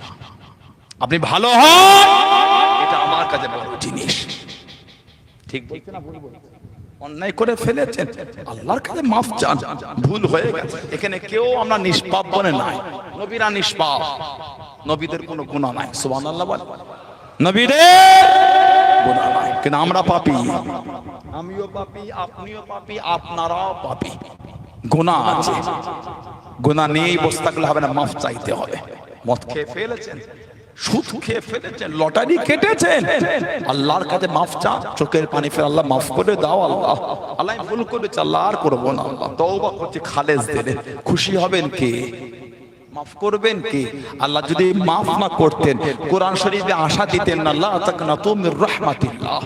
আপনি ভালো হন, এটা আমার কাছে বড় জিনিস। ঠিক বলছেন না ভুল বলছেন? অন্যায় করে ফেলেছেন, আল্লাহর কাছে মাফ চান, ভুল হয়ে গেছে। এখানে কেউ আমরা নিষ্পাপ বলে নাই, নবীরা নিষ্পাপ, নবীদের কোনো গুনাহ নাই। সুবহানাল্লাহ বল। নবীদের গুনাহ নাই, কিন্তু আমরা পাপী, আমিও পাপী, আপনিও পাপী, আপনারাও পাপী, গুনাহ আছে। গুনাহ নিয়েই বসে থাকলে হবে না, মাফ চাইতে হবে। মদ খেয়ে ফেলেছেন, সুদ খেয়ে ফেলেছেন, লটারি কেটেছেন, আল্লাহর কাছে মাফ চান, চোখের পানি ফেলে আল্লাহ মাফ করে দাও। আল্লাহ আল্লাহ ভুল করেছে, আল্লাহ আর করবো না। আল্লাহ তওবা করছে, খালেস দিলে খুশি হবেন কে? মাফ করবেন কে? আল্লাহ যদি মাফ না করতেন, কোরআন শরীফে আশা দিতেন না, লা তাকনাতু মির রাহমাতিল্লাহ,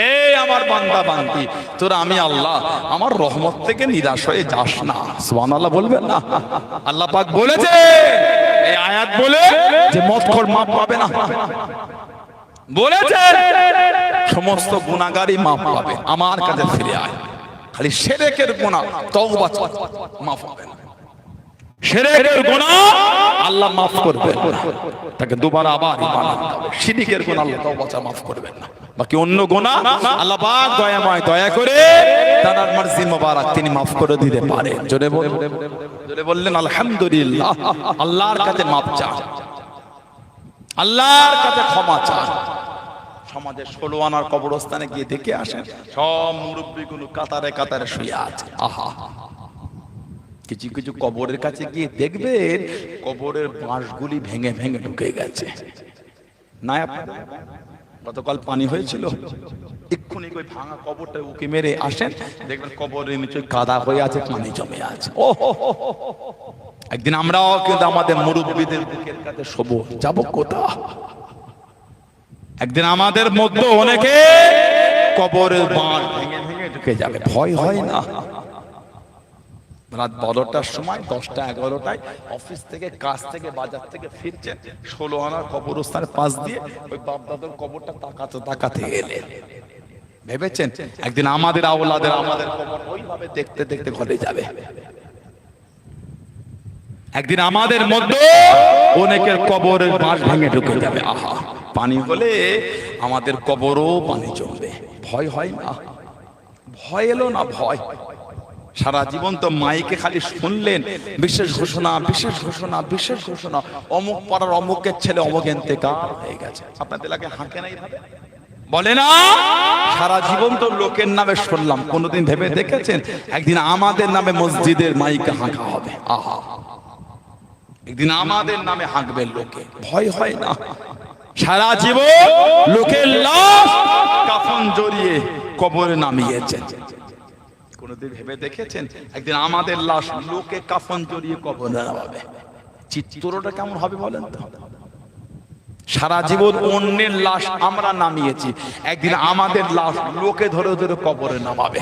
এই আমার বান্দা বান্দি তোরা, আমি আল্লাহ আমার রহমত থেকে নিরাশ হয়ে যাস না। সুবহানাল্লাহ বলবেন না? আল্লাহ পাক বলেছে এই আয়াত বলে যে মদখোর মাফ পাবে না, বলেছে সমস্ত গুনাহগারই মাফ পাবে, আমার কাছে ফিরে আয়। খালি শিরকের গুনাহ তওবা মাফ হবে না, শিরকের গুনাহ আল্লাহ মাফ করবেন না, তাকে দুবার আবার ঈমান আনতে হবে। শিরকের গুনাহ আল্লাহ তওবা মাফ করবেন না, বাকি অন্য গুনাহ আল্লাহ পাক দয়াময়, দয়া করে তার মার্জি মোবারক তিনি মাফ করে দিতে পারেন। জোরে বললেন আলহামদুলিল্লাহ। আল্লাহর কাছে মাফ চান, আল্লাহর কাছে ক্ষমা চান। সমাজের 16 আনার কবরস্থানে গিয়ে দেখে আসেন, সব মুরব্বীগুলো কাতারে কাতারে শুয়ে আছে। আহা, কিছু কিছু কবরের কাছে গিয়ে দেখবেন কবরের বাঁশগুলি ভেঙে ভেঙে ঢুকে গেছে। না গতকাল পানি হয়েছিল, এক্ষুনি ওই ভাঙা কবরটা উকি মেরে আসেন, দেখবেন কবরের নিচে কাদা হয়ে আছে, পানি জমে আছে। ও একদিন আমরাও কিন্তু আমাদের মুরব্বীদের বুকের কাছে শোবো, যাবো কোথা? একদিন আমাদের মধ্যে অনেকে কবরের বাঁশ ভেঙে ভেঙে ঢুকে যাবে, ভয় হয় না? রাত 12টার সময় 10টা 11টায় অফিস থেকে, কাজ থেকে, বাজার থেকে ফিরছেন, 16 আনার কবরস্থানের পাশ দিয়ে ওই বাপ দাদার কবরটা তাকাতে তাকাতে এলেন। ভেবেছেন একদিন আমাদের আওলাদের আমাদের কবর ওইভাবে দেখতে দেখতে ঘরে যাবে। একদিন আমাদের মধ্যে অনেকের কবরের বাঁশ ভেঙে ঢুকে যাবে। আহা, পানি হলে আমাদের কবরও পানি জমবে, ভয় হয় না? ভয় এলো না? ভয় সারা জীবন তো মাইকে খালি শুনলেন বিশেষ ঘোষণা, বিশেষ ঘোষণা, বিশেষ ঘোষণা, অমুক পাড়ার অমুকের ছেলে অমুক ইন্তেকাল হয়ে গেছে। আপনাদের এলাকায় হাঁকে নাই ভাবে? বলে না? সারা জীবন তো লোকের নামে শুনলাম, কোনোদিন ভেবে দেখেছেন একদিন আমাদের নামে মসজিদের মাইকে হাঁকা হবে? আহা, একদিন আমাদের নামে হাঁকবে লোকে, ভয় হয় না? সারা জীবন লোকের লাশ কাফন জড়িয়ে কবরে নামিয়েছেন, কোনদিন ভেবে দেখেছেন একদিন আমাদের লাশ লোকে কাফন জড়িয়ে কবরে নামাবে, চিত্রটা কেমন হবে বলেন তো? সারা জীবন অন্যের লাশ আমরা নামিয়েছি, একদিন আমাদের লাশ লোকে ধরে ধরে কবরে নামাবে।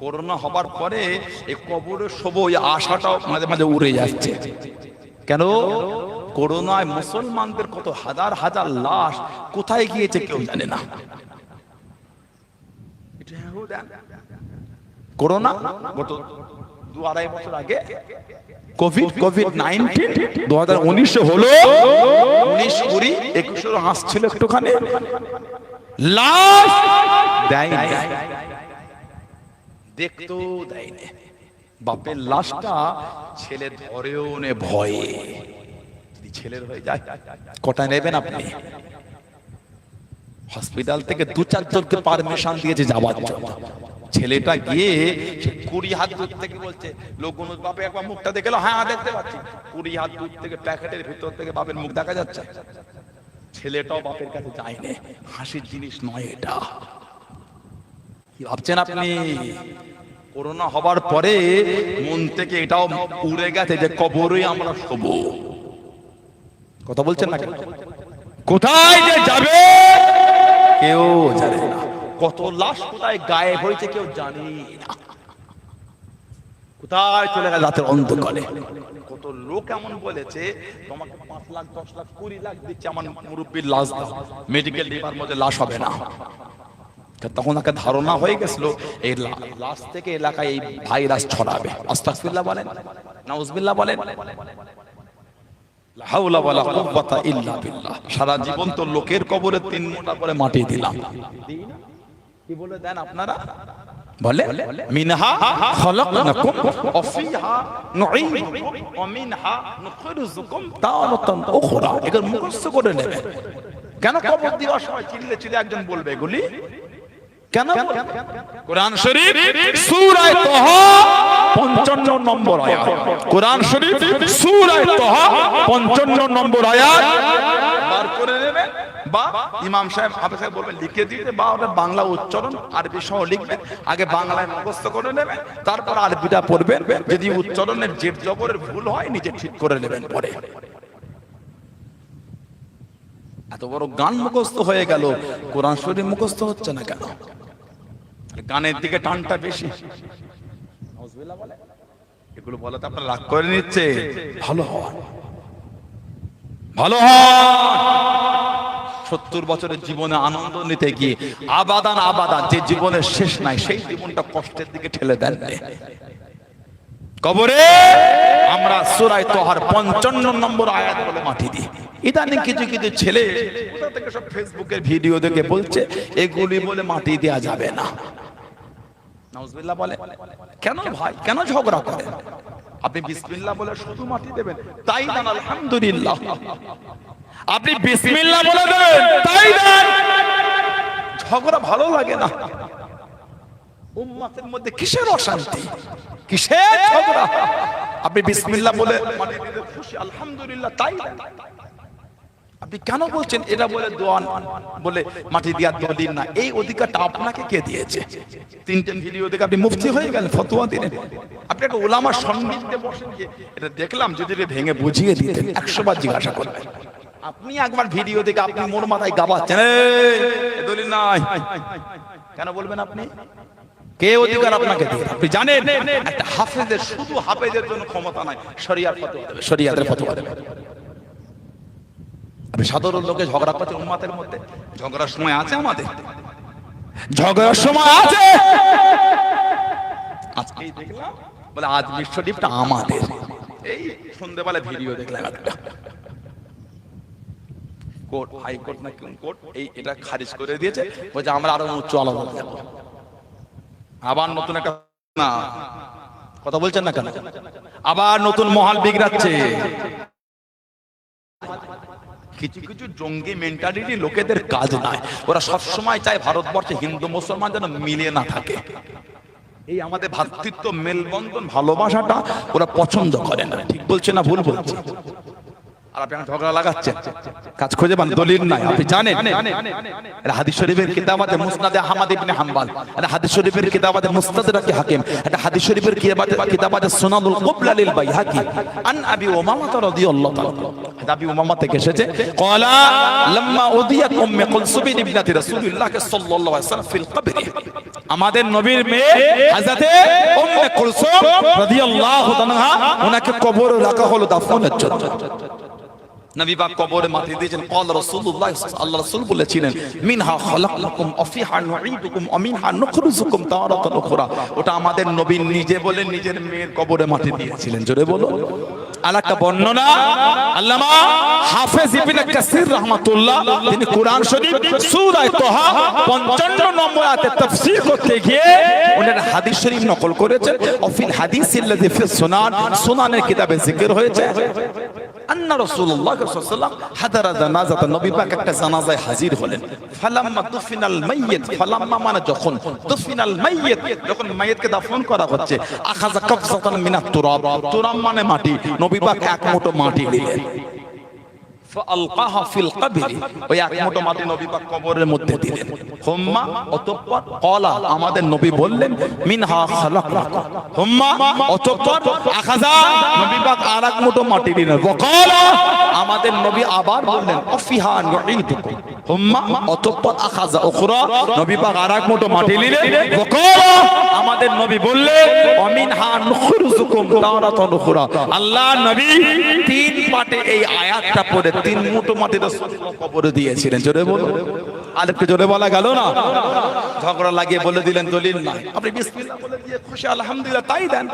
করোনা হবার পরে এই কবরের শোভ ওই আশাটাও মাঝে মাঝে উড়ে যাচ্ছে। কেন? করোনায় মুসলমানদের কত হাজার হাজার লাশ কোথায় গিয়েছে কেউ জানে না। করোনা গত 2-2.5 বছর আগে কোভিড-19 2019 হলো, 19-20-21 আসছিল একটুখানি, লাশ দেয়নি, দেখতো দেয়নি। বাপের লাশটা ছেলে ধরেও নে ভয়ে, যদি ছেলের হয়ে যায় কটা নেবেন আপনি? হসপিটাল থেকে 2-4 জনকে পারমিশন দিয়েছে যাওয়ার জন্য। ছেলেটা গিয়ে 20 হাত দূর থেকে বলছে, লোকগুলো বাপে একবার মুখটা দেখে এলো, হ্যাঁ দেখতে পাচ্ছি। 20 হাত দূর থেকে প্যাকেটের ভিতর থেকে বাপের মুখ দেখা যাচ্ছে। ছেলেটাও বাপের কাছে যায়নি। হাসির জিনিস নয় এটা। কি ভাবছেন আপনি? করোনা হবার পরে মন থেকে এটাও উড়ে গেছে যে কবরে আমরা শোবো। কথা বলছেন না কেন? কোথায় যে যাবে কেউ জানে না। কত লাশ কোথায় গায়েব হয়েছে কেউ জানে না। কোথায় চলে গেল রাতের অন্ধকারে। কত লোক এমন বলেছে, তোমাকে 5 লাখ 10 লাখ 20 লাখ দিচ্ছে আমার মুরব্বির লাশ দাও, মেডিকেল ডিপার্টমেন্টে লাশ হবে না। তখন একটা ধারণা হয়ে গেছিল এই লাশ থেকে এলাকায় এই ভাইরাস ছড়াবে। আস্তাগফিরুল্লাহ বলেন, নাউজুবিল্লাহ বলেন। লা হাওলা ওয়ালা কুওয়াতা ইল্লা বিল্লাহ। সারা জীবন তো লোকের কবরে 3 মোটা করে মাটি দিলাম। কি বলে দেন আপনারা? বলে মিনহা খালাকনাকুম ওয়া ফিহা নুঈদুকুম ওয়া মিনহা নুখরিজুকুম তারাতান উখরা। এগুলো মুখস্থ করে নেবেন। কেন কবর দেওয়ার সময় চিল্লে চিল্লে একজন বলবে এগুলি? কেন? কোরআন শরীফ সূরা তাহা 55 নম্বর আয়াত। কোরআন শরীফ সূরা তাহা 55 নম্বর আয়াত বার করে নেবেন, বা ইমাম সাহেব হাফেজ সাহেব বলবেন লিখে দিতে, বা ওটা বাংলা উচ্চারণ আরবি সহ লিখবেন। আগে বাংলায় মুখস্থ করে নেবেন, তারপর আরবিটা পড়বেন। যদি উচ্চারণের জের জবরের ভুল হয় নিজে ঠিক করে নেবেন পরে। এত বড় গান মুখস্থ হয়ে গেল, কোরআন শরীফ মুখস্থ হচ্ছে না কেন? গানের দিকে টানটা বেশি। এগুলো বলাতে আপনারা রাগ করে নিচ্ছে। ভালো হন, ভালো হন। 70 বছরের জীবনে আনন্দ নিতে গিয়ে আবাদান আবাদান যে জীবনের শেষ নাই, সেই জীবনটা কষ্টের দিকে ঠেলে দেন। কবরে আমরা সূরা তাহার 55 নম্বর আয়াত বলে মাটি দিই। ইদানিং কিছু কিছু ছেলে কোথা থেকে সব ফেসবুকের ভিডিও দেখে বলছে এগুলি বলে মাটি দেয়া যাবে না। নাউজুবিল্লাহ বলে। কেন ভাই, কেন ঝগড়া করেন? আপনি বিসমিল্লাহ বলে শুধু মাটি দেবেন, তাই দেন আলহামদুলিল্লাহ। আপনি বিসমিল্লাহ বলে দেবেন, তাই দেন। ঝগড়া ভালো লাগে না। উম্মতের মধ্যে কিসের অশান্তি, কিসের ঝগড়া? আপনি বিসমিল্লাহ বলে মাটি দিতে খুশি, আলহামদুলিল্লাহ, তাই দেন। আপনি কেন বলছেন এটা বলে দোয়া বলে মাটি দেওয়ার দলিল না? এই অধিকারটা আপনাকে কে দিয়েছে? 3টে ভিডিও দেখে আপনি মুফতি হয়ে গেলেন, ফতোয়া দিলেন। আপনি একটা উলামার সন্নিধ্যে বসেন, যে এটা দেখলাম, যদি ভেঙে বুঝিয়ে দিতেন 100 বার জিজ্ঞাসা করবেন। আপনি একবার ভিডিও দেখে আপনি মোর মাথায় গাবাচ্ছেন এই দলিল নাই, কেন বলবেন আপনি? কে অধিকার আপনাকে দিয়ে? আপনি জানেন একটা হাফেজের, শুধু হাফেজের জন্য ক্ষমতা নাই, শরিয়ার ফতোয়া দেবে, শরিয়াতের ফতোয়া দেবে। আপনি সাধারণ লোকে ঝগড়া করছে উম্মতের মধ্যে। ঝগড়ার সময় আছে আমাদের? ঝগড়ার সময় আছে? আজকেই দেখলাম বলে আজমির শরীফটা আমাদের। এই সন্ধ্যেবেলা ভিডিও দেখলাম একটা, কোর্ট, হাইকোর্ট না কোন কোর্ট, এই এটা খারিজ করে দিয়েছে, বলছে আমরা আরো উচ্চ আলাদা যাব। আবার নতুন একটা, না কথা বলছেন না কেন? আবার নতুন মহল বিগড়াচ্ছে। কিছু কিছু জঙ্গি মেন্টালিটি লোকেদের কাজ নাই। ওরা সবসময় চায় ভারতবর্ষে হিন্দু মুসলমান যেন মিলে না থাকে। এই আমাদের ভ্রাতৃত্ব, মেলবন্ধন, ভালোবাসাটা ওরা পছন্দ করে না। ঠিক বলছে না ভুল বলছে? আর আপনি ঝগড়া লাগাচ্ছেন, কাজ খুঁজে পান, দলিল নাই। আপনি জানেন এটা হাদিস শরীফের কিতাব আছে মুসনাদে আহমদ ইবনে হাম্বল, এটা হাদিস শরীফের কিতাব আছে মুস্তাদরাক হাকিম, এটা হাদিস শরীফের কিতাব আছে সুনানুল কুবরা লিল বাইহাকি আন আবি উমামা রাদিয়াল্লাহু তাআলা। এটা আবি উমামা থেকে এসেছে, ক্বালা লাম্মা উদিয়াত উম্মে কুলসুম ইবনাতি রাসূলিল্লাহ সাল্লাল্লাহু আলাইহি ওয়াসাল্লাম ফিল কবর, আমাদের নবীর মেয়ে হযরতে উম্মে কুলসুম রাদিয়াল্লাহু তাআলা ওনাকে কবরে রাখা হলো দাফনের জন্য। নবী পাক কবরে মাটি দিয়েছেন। ক্বাল রাসূলুল্লাহ, আল্লাহ রাসূল বলেছিলেন, মিনহা খালাকনাকুম ওয়া ফিহা নুঈদুকুম ওয়া মিনহা নুখরিজুকুম তারাতান উখরা। ওটা আমাদের নবী নিজে বলে নিজের মেয়ের কবরে মাটি দিয়েছিলেন। জোরে বলো। আরেকটা বর্ণনা আল্লামা হাফেজ ইবনে কাসির রাহমাতুল্লাহ, তিনি কোরআন শরীফ সূরা তাহা 55 নম্বর আয়াতে তাফসীর করতে গিয়ে ওনার হাদিস শরীফ নকল করেছেন। অফিল হাদিসিল্লাযী ফি সুনান, সুনানের কিতাবে জিকির হয়েছে আন্না রাসূলুল্লাহ সাল্লাল্লাহু আলাইহি ওয়াসাল্লাম হাদারা জানাজাত, নবী পাক একটা জানাজায় হাজির হলেন। ফালাম্মা দুফিনাল মাইয়িত, ফালাম্মা মানে যখন, দুফিনাল মাইয়িত যখন মাইয়িতকে দাফন করা হচ্ছে, আখাযা কাবসাতান মিনাত তুরাব, তুরাব মানে মাটি, নবী পাক এক মুঠো মাটি নিলেন, ফাআলকাহা ফিল কবরি, ওই এক মুঠো মাটি নবী পাক কবরের মধ্যে দিলেন। হুম্মা অতঃপর ক্বালা, আমাদের নবী বললেন, মিনহা খালাকনাকুম, হুম্মা অতঃপর আখাযা, নবী পাক আরেক মুঠো মাটি দিলেন। ওয়াকালা, আমাদের নবী আবার বললেন, অফিহা নুঈদুকুম, হুম্মা অতঃপর আখাযা উখরা, নবী পাক আরেক মুঠো মাটি নিলেন। ওয়াকালা, আমাদের নবী বললেন, অমিনহা নুখরিজুকুম তারাতান উখরা। আল্লাহ নবী তিন পাটে এই আয়াতটা পড়ে তিন মুঠো মাটি রাসূলুল্লাহ কবরে দিয়েছিলেন। জোরে বলো। আরেকটু জোরে বলা গেল না? ঝগড়া লাগিয়ে বলে দিলেন দলিল নাই, আপনি বিসমিল্লাহ বলে দিয়ে খুশি আলহামদুলিল্লাহ তাই দেন,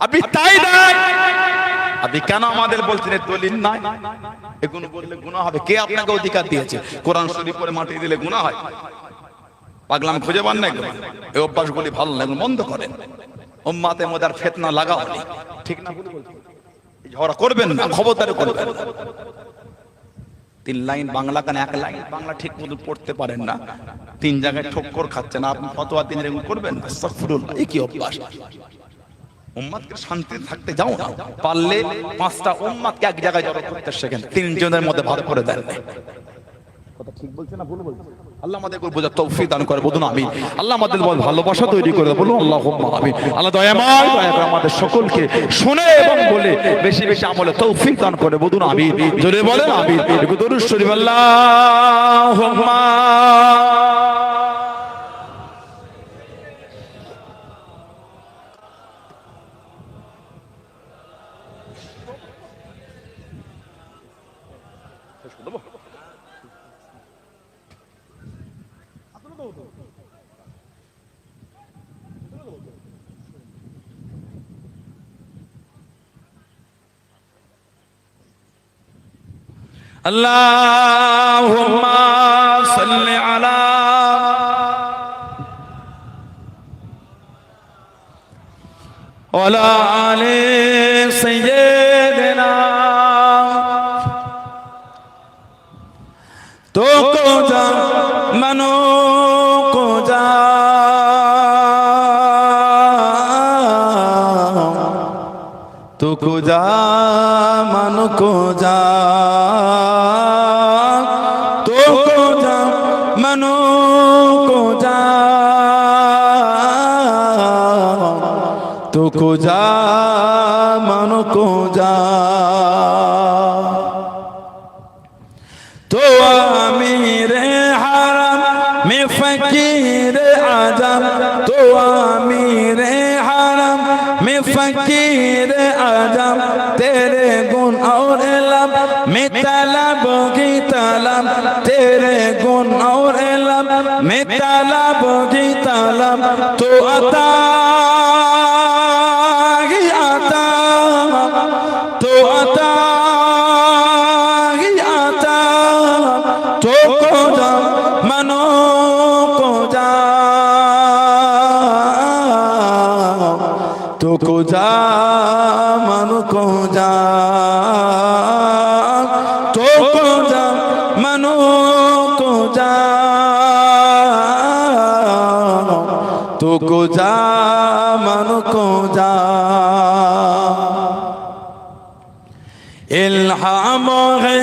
আপনি তাই দেন। আপনি কেন আমাদের বলছেন দলিল নাই? এগুলো বললে গুনাহ হবে। কে আপনাকে অধিকার দিয়েছে? কোরআন শরীফ পড়ে মাটি দিলে গুনাহ হয়? পাগলাম খুঁজে পান না? এই অভ্যাসগুলি ভালো না, এগুলো বন্ধ করেন। উম্মাতে মোদার ফিতনা লাগাওনি, ঠিক না? ঝগড়া করবেন না, খবরদারি করবেন না। তিন লাইন বাংলা কানে এক লাইন বাংলা ঠিক মতো পড়তে পারেন না, তিন জায়গায় ঠক্কর খাচ্ছেন, আপনি ফতোয়া তিন রেগুল করবেন না? আস্তাগফিরুল্লাহ, এই কি অভ্যাস? উম্মতকে শান্তি থাকতে যাও না, পারলে পাঁচটা উম্মতকে এক জায়গায় জড়ো করতে শেখেন, তিনজনের মধ্যে ভাগ করে দেন। কথা ঠিক বলছে না ভুল বলছে? আল্লাহ আমাদের বোঝার তৌফিক দান করে, বলুন আমিন। আল্লাহ আমাদের ভালোবাসা তৈরি করে দেয়, বলুন আল্লাহুম্মা আমিন। আল্লাহ দয়াময়, দয়া করে আমাদের সকলকে শুনে এবং বলে বেশি বেশি আমলে তৌফিক দান করে, বলুন আমিন। জোরে বলেন আমিন। একটু দরুদ শরীফ আল্লাহুম্মা। আল্লাহুম্মা সাল্লি আলা ওয়ালা আলি সাইয়্যিদিনা তো কো যা মানো কো যা তো কো যা মানো কো যা को जा मानो को जा तो अमीर हरम में फकीर आजम, तो अमीर हरम में फकीर आजम, तेरे गुण और इल्म में तलब की तलब, तेरे गुण और इल्म में तलब की तलब, तो अता को जा मनु को जा तो को जा मनु को जा तो को जा मनु को जा। इल्हाम है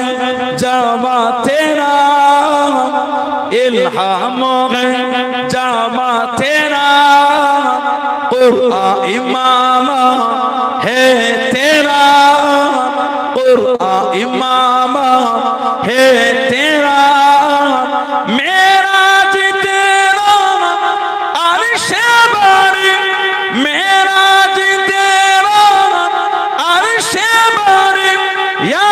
जावा तेरा, इल्हाम है जावा तेरा, कुरआन इमाम है तेरा, कुरआन इमाम है तेरा, मेरा जितेरा अर्शे बारी, मेरा जितेरा अर्शे बारी, या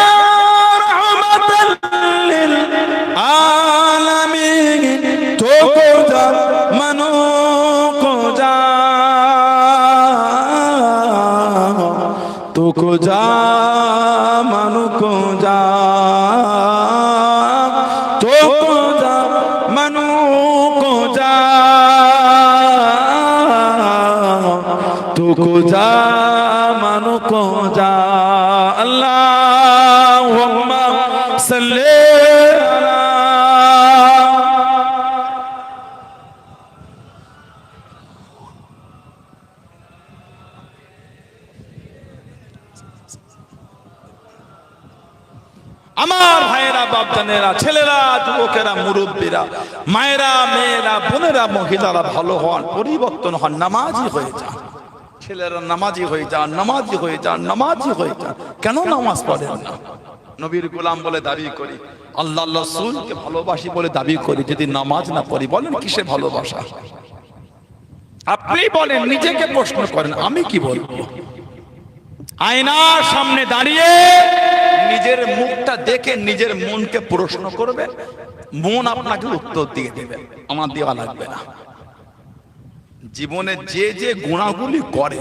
रहमतल लिल आलमीन, तो को जा मनो को जा, तो को जा मनो को जा, तो को जा मनो को जा, तो को जा मनो को जा। अल्लाहुम्मा सल्ली अला। আমার ভাইয়েরা, বাপজানেরা, ছেলেরা, যুবকেরা, মুরব্বীরা, মায়েরা, মেয়েরা, বোনেরা, মহিলারা ভালো হন, পরিবর্তন হন, নামাজি হয়ে যান। ছেলেরা নামাজি হয়ে যান, নামাজি হয়ে যান, নামাজি হয়ে যান। কেন নামাজ পড়েন না? নবীর গোলাম বলে দাবি করি, আল্লাহ রাসূলকে ভালোবাসি বলে দাবি করি, যদি নামাজ না পড়ি, বলেন কিসে ভালোবাসা? আপনি বলেন, নিজেকে প্রশ্ন করেন, আমি কি বলবো? আয়নার সামনে দাঁড়িয়ে নিজের মুখটা দেখে নিজের মনকে প্রশ্ন করবে, মন আপনাকে উত্তর দিয়ে দেবে, আমার দেওয়া লাগবে না। জীবনে যে যে গুণাগুলি করে,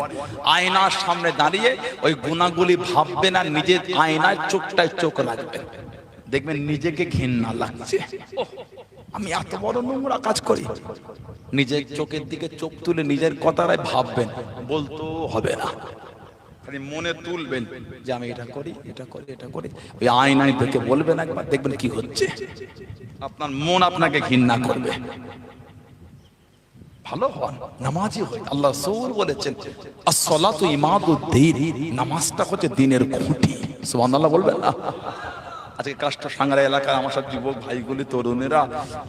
আয়নার সামনে দাঁড়িয়ে ওই গুণাগুলি ভাববেন আর নিজের আয়নায় চোখটায় চোখ রাখবেন, দেখবেন নিজেকে ঘৃণা লাগছে, আমি এত বড় নোংরা কাজ করি। নিজের চোখের দিকে চোখ তুলে নিজের কথাটাই ভাববেন, বলতেও হবে না, খালি মনে তুলবেন যে আমি এটা করি, এটা করি, এটা করি। ওই আয়নায় দেখে বলবেন একবার, দেখবেন কি হচ্ছে। আপনার মন আপনাকে ঘৃণা করবে। ভালো হন, নামাজি হন। আল্লাহ রাসূল বলেছেন, as-salatu ইমাদুদ্দিন, নামাজটা হচ্ছে দ্বীনের খুঁটি। সুবহানাল্লাহ বলবেন না? আজকে কাষ্টা সাঙ্গারা এলাকার আমার সব যুবক ভাইগুলি, তরুণেরা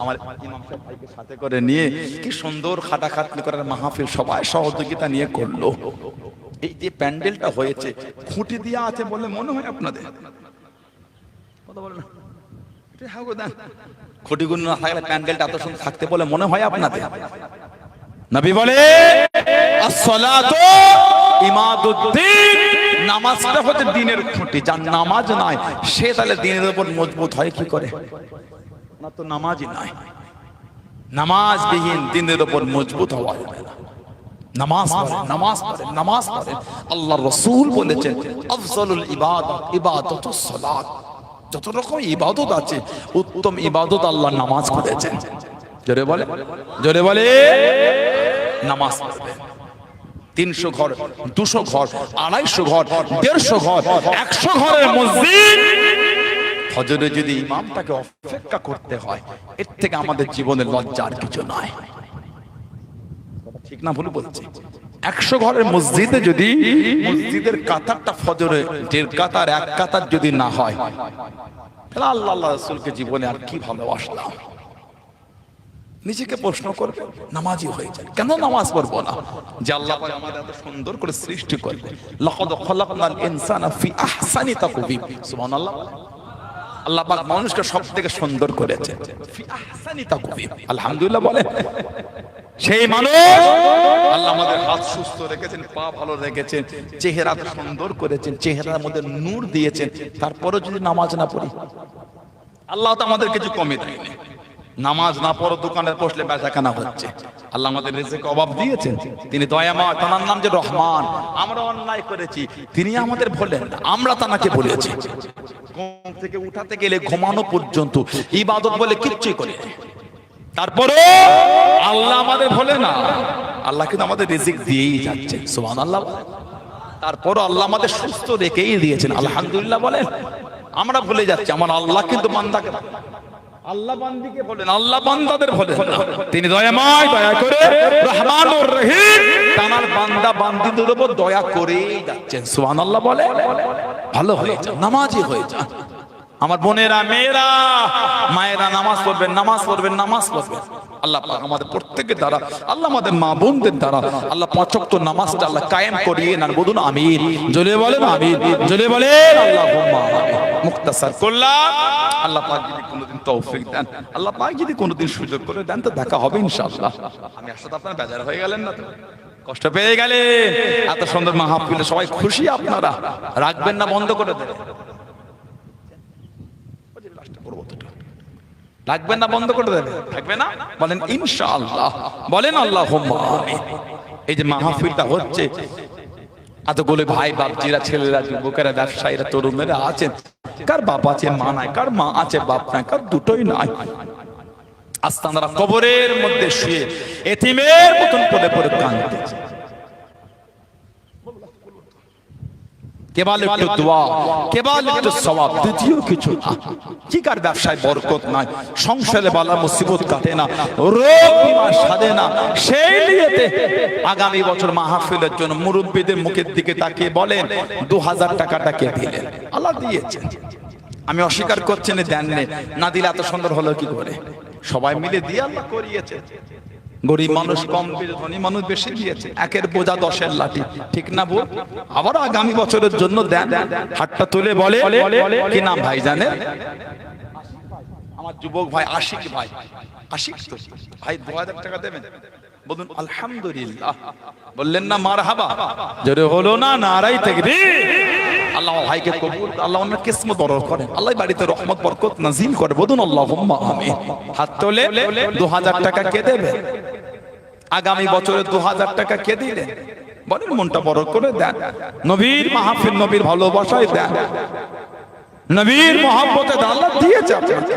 আমার ইমাম সাহেব ভাইকে সাথে করে নিয়ে কি সুন্দর খাটাখাটনি করার মাহফিল সবাই সহযোগিতা নিয়ে করলো। এই যে প্যান্ডেলটা হয়েছে, খুঁটি দেওয়া আছে বলে মনে হয় আপনাদের? কথা বলেন না, খুঁটিগুলো না থাকলে প্যান্ডেলটা এত সুন্দর থাকতে বলে মনে হয় আপনাদের? নবী বলে, as-salatu ইমাদুদ্দিন, নামাজটা হচ্ছে দ্বীনের খুঁটি। যার নামাজ নাই সে তাহলে দ্বীনের উপর মজবুত হয় কি করে? না তো নামাজই নাই। নামাজবিহীন দ্বীনের উপর মজবুত হওয়া যাবে না। নামাজ পড়েন, নামাজ পড়েন, নামাজ পড়েন। আল্লাহর রাসূল বলেছেন, আফজালুল ইবাদাত ইবাদাতুস সালাত। যত রকম ইবাদত আছে, উত্তম ইবাদত আল্লাহ নামাজ করেছেন। জোরে বলে, জোরে বলে, নামাজ পড়বেন। 300 ঘর, 200 ঘর, 250 ঘর, 150 ঘর, 100 ঘরের মসজিদ, ফজরে যদি ইমামটাকে অপেক্ষা করতে হয়, এর থেকে আমাদের জীবনের লজ্জার কিছু নয়। ঠিক না ভুল বলছি? 100 ঘরের মসজিদে যদি মসজিদের কাতারটা ফজরে 1.5 কাতার 1 কাতার যদি না হয়, তাহলে আল্লাহ রাসূলকে জীবনে আর কি ভালোবাসলাম? নিজেকে প্রশ্ন করবে, নামাজি হয়ে যায়। কেন নামাজ পড়বো না? যে আল্লাহ পাক আমাদের এত সুন্দর করে সৃষ্টি করবে, লাকাদ খালাকনাল ইনসানা ফি আহসানি তাকওয়িম। সুবহানাল্লাহ। আল্লাহ পাক মানুষকে সবথেকে সুন্দর করেছে, ফি আহসানি তাকওয়িম। আলহামদুলিল্লাহ বলে। সেই মানুষ আল্লাহ আমাদের হাত সুস্থ রেখেছেন, পা ভালো রেখেছেন, চেহারা সুন্দর করেছেন, চেহারার মধ্যে নূর দিয়েছেন। তারপরে যদি নামাজ না পড়ি, আল্লাহ তো আমাদের কিছু কমে দেয়নি। নামাজ না পড়ো, দোকানে বসলে বেচাকেনা হচ্ছে। আল্লাহ আমাদের রিজিকে অভাব দিয়েছেন, তিনি দয়াময়, তার নাম যে রহমান। আমরা অন্যায় করেছি, তিনি আমাদের ভোলেন না, আমরা তাকে বলেছি। ঘুম থেকে উঠাতে গেলে ঘুমানো পর্যন্ত ইবাদত বলে কিচ্ছুই করি। তারপরে আল্লাহ আমাদের ভোলে না, আল্লাহ কিন্তু আমাদের রিজিক দিয়েই যাচ্ছে। সুবহানাল্লাহ। তারপর আল্লাহ আমাদের সুস্থ রেখেই দিয়েছেন। আলহামদুলিল্লাহ বলেন। আমরা ভুলে যাচ্ছি, আমার আল্লাহ কিন্তু বান্দাকে, আল্লাহ বান্দিকে বলেন, আল্লাহ বান্দাদের বলেন। তিনি দয়াময়, দয়া করে, রহমানুর রহিম, তার বান্দা বান্দিদের উপর দয়া করেই যাচ্ছেন। সুবহানাল্লাহ বলে। ভালো হয়ে যান, নামাজি হয়ে যান। আমার বোনেরা, মেয়েরা, মায়েরা নামাজ পড়বেন, নামাজ পড়বেন, নামাজ পড়বেন। আল্লাহ পাক আমাদের প্রত্যেকের দ্বারা, আল্লাহ আমাদের মা বোনদের দ্বারা আল্লাহ ৫ ওয়াক্ত নামাজটা আল্লাহ কায়েম করিয়ে নেন। বলুন আমিন, জোরে বলেন আমিন, জোরে বলেন আল্লাহুম্মা আমিন। মুক্তাসার করলাম, আল্লাহ পাক যদি কোনোদিন তৌফিক দেন, আল্লাহ পাক যদি কোনোদিন সুযোগ করে দেন, তো দেখা হবে ইনশাআল্লাহ। আমি আসলে আপনারা বেজার হয়ে গেলেন না তো, কষ্ট পেয়ে গেলেন? এত সুন্দর মাহফিলে সবাই খুশি, আপনারা রাখবেন না, বন্ধ করে দেবেন? লাগবেন না, বন্ধ করে দেবে? থাকবে না? বলেন ইনশাআল্লাহ, বলেন আল্লাহুম্মা আমিন। এই যে মাহফিলটা হচ্ছে, এতগুলো ভাই বাপজিরা, ছেলেরা, যুবকেরা, ব্যবসায়ীরা, তরুণেরা আছেন, কার বাপ আছে মা নাই, কার মা আছে বাপ নাই, কার দুটোই নাই। আস্তানারা কবরের মধ্যে শুয়ে এতিমের মতন পড়ে পড়ে কাঁদতেছে। কেবল একটু দোয়া, কেবল একটু সওয়াব, দ্বিতীয় কিছু না। কি কার ব্যবসায় বরকত নাই, সংসারে বালা মুসিবত কাটে না, রোগ বিমার সাধে না, সেই নিয়েতে আগামী বছর মাহফিলের জন্য মুরব্বীদের মুখের দিকে তাকিয়ে বলেন ২০০০ টাকাটা কে দিলেন? আল্লাহ দিয়েছেন। আমি অস্বীকার করছি না, দেন না দিলে এত সুন্দর হলো কি করে? সবাই মিলে দিয়ে আল্লাহ করিয়েছে। গরিব মানুষ কম, ধনী মানুষ বেশি দিয়েছে। একের বোঝা 10-এর লাঠি, ঠিক না বল? আবার আগামী বছরের জন্য দেন। হাতটা তুলে বলে, কি নাম ভাই জানেন? আমার যুবক ভাই আশিক ভাই। আশিক তো ভাই ২০০০ টাকা দেবেন? বলুন আলহামদুলিল্লাহ, বললেন না মারহাবা? জোরে হলো না নারাই তাকবীর। আল্লাহ ভাইকে কবুল, আল্লাহ ওনার কিসমত বড় করে, আল্লাহ বাড়িতে রহমত বরকত নাজিল করে। বলুন আল্লাহুম্মা আমিন। হাত তোলে। ২০০০ টাকা কে দেবে? আগামী বছরে ২০০০ টাকা কে দিলেন? বলেন মনটা বড় করে দেন। নবীর মাহফিল, নবীর ভালোবাসায় দেন, নবীর মহব্বতে দেন। আল্লাহ দিয়েছে আপনাকে।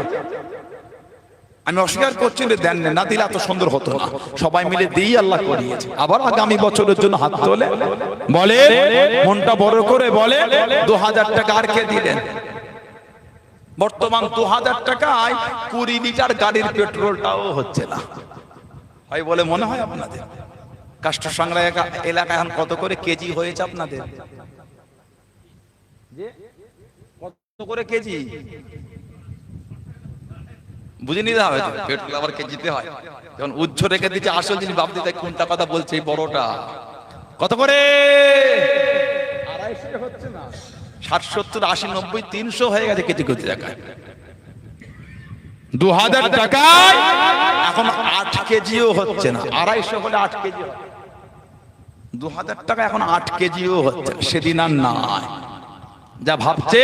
আমি অস্বীকার করছি যে দেন না, দিলে এত সুন্দর হতো না। সবাই মিলে দিই, আল্লাহ করিয়েছে। আবার আগামী বছরের জন্য হাত তোলে, বলে মনটা বড় করে বলে ২০০০ টাকা আর কে দিলেন? বর্তমান ২০০০ টাকায় ২০ লিটার গাড়ির পেট্রোলটাও হচ্ছে না। ভাই বলে মনে হয় আপনাদের? কাষ্টসংগ্রা এলাকা এখন কত করে কেজি হয়েছে আপনাদের? কত করে কেজি? বুঝে নিতে হবে, পেট্রোল আবার কেজিতে হয়। যখন উচ্চ রেখে দিচ্ছে, আসল জিনিস ভাবতে তাই কোনটা কথা বলছে, এই বড়টা কত করে? ২৫০ হচ্ছে না, ৬০, ৭০, ৮০, ৯০, ৩০০ হয়ে গেছে কেজি কেজি টাকায়। ২০০০ টাকায় এখন ৮ কেজিও হচ্ছে না। ২৫০ হলে ৮ কেজি হয়। ২০০০ টাকা এখন ৮ কেজিও হচ্ছে না। সেদিন আর নয়, যা ভাবছে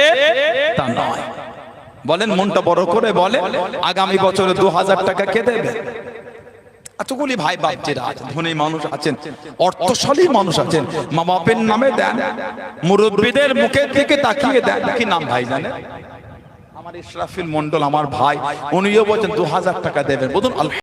তা নয়। বলেন মনটা বড় করে বলে আগামী বছরে ২০০০ টাকা কে দেবে? এতগুলি ভাই বাপজিরা আছেন, ধনী মানুষ আছেন, অর্থশালী মানুষ আছেন, মা বাপের নামে দেন, মুরব্বীদের মুখের দিকে তাকিয়ে দেন। কি নাম ভাই জানেন? আমার ইসরাফিল মন্ডল, আমার ভাই, উনিও বলছেন ২০০০ টাকা দেবেন। বলুন আল্লাহ।